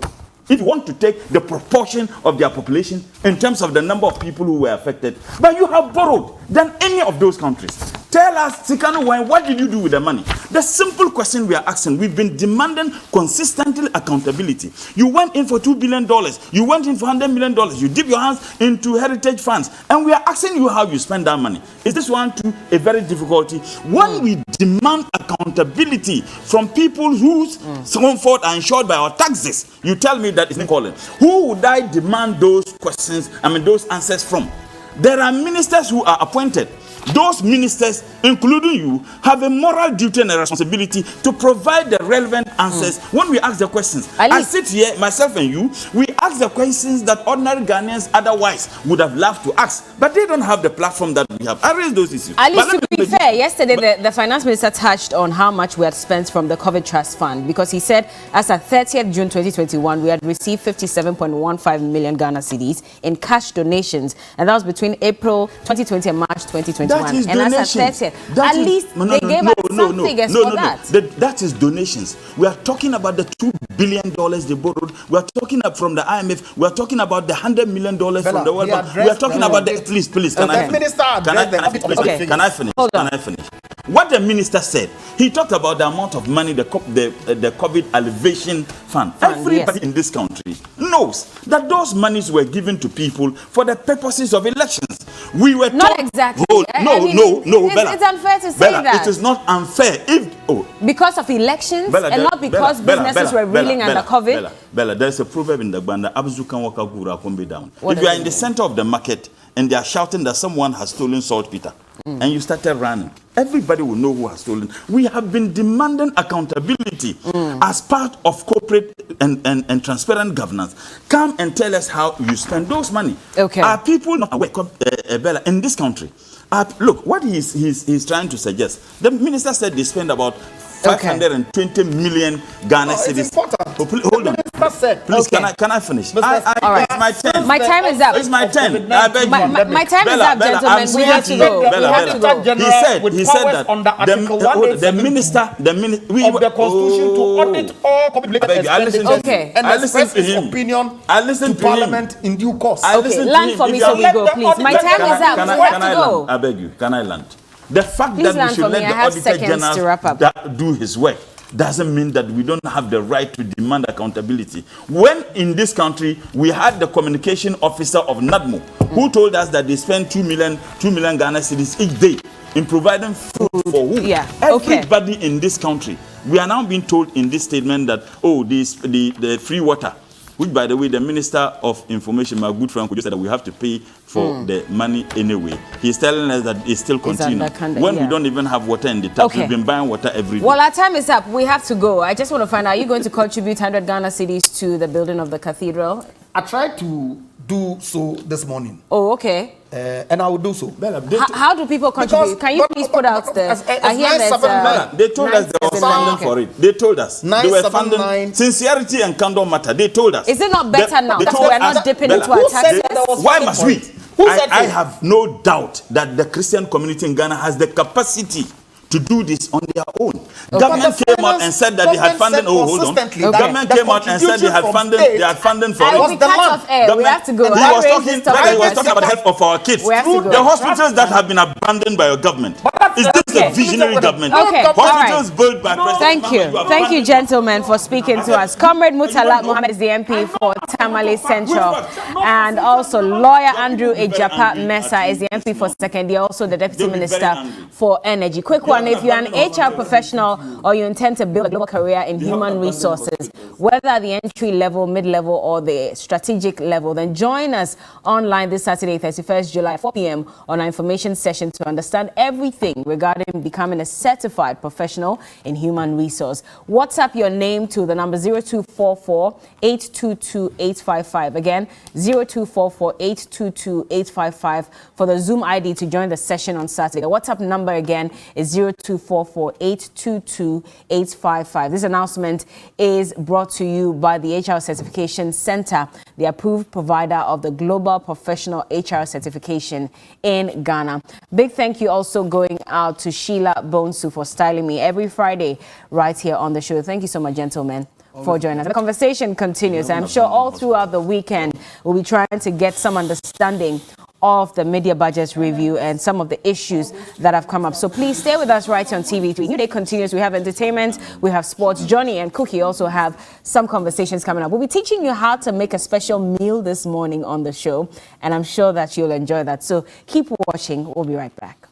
Speaker 3: If you want to take the proportion of their population in terms of the number of people who were affected, but you have borrowed than any of those countries. Tell us, Sikano, what did you do with the money? The simple question we are asking, we've been demanding consistently accountability. You went in for $2 billion. You went in for $100 million. You dip your hands into heritage funds. And we are asking you how you spend that money. Is this one too a very difficulty? When we demand accountability from people whose comfort are ensured by our taxes, you tell me that it's not calling. Who would I demand those questions, those answers from? There are ministers who are appointed. Those ministers, including you, have a moral duty and a responsibility to provide the relevant answers when we ask the questions. I sit here, myself and you, we ask the questions that ordinary Ghanaians otherwise would have loved to ask, but they don't have the platform that we have. I raise those issues.
Speaker 1: At least to be fair, yesterday the finance minister touched on how much we had spent from the COVID Trust Fund, because he said as at 30th June 2021, we had received 57.15 million Ghana cedis in cash donations, and that was between April 2020 and March 2021.
Speaker 3: That is donations.
Speaker 1: At least they gave us some figures for that.
Speaker 3: That is donations. We are talking about the $2 billion they borrowed. We are talking from the IMF. We are talking about the $100 million from the World Bank. We are talking about the... Please, can I finish? Can I finish? What the minister said, he talked about the amount of money, the COVID Alleviation Fund. Everybody in this country knows that those monies were given to people for the purposes of elections. We were
Speaker 1: not exactly.
Speaker 3: Bella.
Speaker 1: It's unfair to say that.
Speaker 3: It is not unfair
Speaker 1: because of elections and not because businesses were reeling under COVID.
Speaker 3: Bella, there's a proverb in the Gbanda, Abzukan waka gura kumbe down. If you are in the center of the market and they are shouting that someone has stolen saltpeter, and you started running, everybody will know who has stolen. We have been demanding accountability as part of corporate and transparent governance. Come and tell us how you spend those money.
Speaker 1: Okay.
Speaker 3: Are people not aware, Bella, in this country? Look, what he's trying to suggest. The minister said they spend about 520 million Ghana cedis. Hold on. Please, can I finish?
Speaker 1: All right.
Speaker 3: It's my turn.
Speaker 1: My time is up.
Speaker 3: It's my turn. I beg you.
Speaker 1: My time is up, gentlemen. We have to go.
Speaker 3: He said that the minister of the Constitution to audit all public
Speaker 1: expenditures
Speaker 3: and express his opinion to Parliament
Speaker 2: in due course.
Speaker 1: Land for me so we go, please. My time is up. We have to go.
Speaker 3: I beg you. Can I land? The fact that we should let the Auditor General do his work doesn't mean that we don't have the right to demand accountability. When in this country, we had the communication officer of NADMO who told us that they spend 2 million Ghana cedis each day in providing food for who? Everybody in this country. We are now being told in this statement that, the free water, which, by the way, the Minister of Information, my good friend, just said that we have to pay for the money anyway. He's telling us that it's still continuing. When we don't even have water in the tap, we've been buying water every day.
Speaker 1: Well, our time is up. We have to go. I just want to find out, are you going to contribute 100 Ghana cedis to the building of the cathedral?
Speaker 2: I tried to do so this morning.
Speaker 1: Oh, okay.
Speaker 2: And I will do so.
Speaker 1: How do people contribute? Can you please put out the... I hear that...
Speaker 3: They told us there was funding for it. They told us. They were funding. Sincerity and candor matter. They told us.
Speaker 1: Is it not better now? Because we're not dipping into our taxes.
Speaker 3: Why must we? I have no doubt that the Christian community in Ghana has the capacity to do this on their own. Government came out and said that they had funding. Oh, hold on. Government came out and said they had funding. They had funding for it.
Speaker 1: We have to go.
Speaker 3: He was talking about the health of our kids. The hospitals that have been abandoned by your government. Is this a visionary government?
Speaker 1: Okay.
Speaker 3: Hospitals built by President.
Speaker 1: Thank you, gentlemen, for speaking to us. Comrade Mutala Mohammed is the MP for Tamale Central, and also lawyer Andrew Ejapa Mesa is the MP for Second Year, also the Deputy Minister for Energy. Quick one. If you're an HR professional or you intend to build a global career in human resources, whether at the entry level, mid-level, or the strategic level, then join us online this Saturday, 31st July, 4 p.m. on our information session to understand everything regarding becoming a certified professional in human resource. WhatsApp your name to the number 0244-822-855. Again, 0244-822-855 for the Zoom ID to join the session on Saturday. The WhatsApp number again is 0244-822-855. This announcement is brought to you by the HR Certification Center, the approved provider of the Global Professional HR Certification in Ghana. Big thank you also going out to Sheila Bonsu for styling me every Friday right here on the show. Thank you so much, gentlemen, for joining us. The conversation continues. I'm sure all throughout the weekend we'll be trying to get some understanding of the media budget review and some of the issues that have come up. So please stay with us right here on TV3. Newday continues. We have entertainment, we have sports. Johnny and Cookie also have some conversations coming up. We'll be teaching you how to make a special meal this morning on the show, and I'm sure that you'll enjoy that. So keep watching. We'll be right back.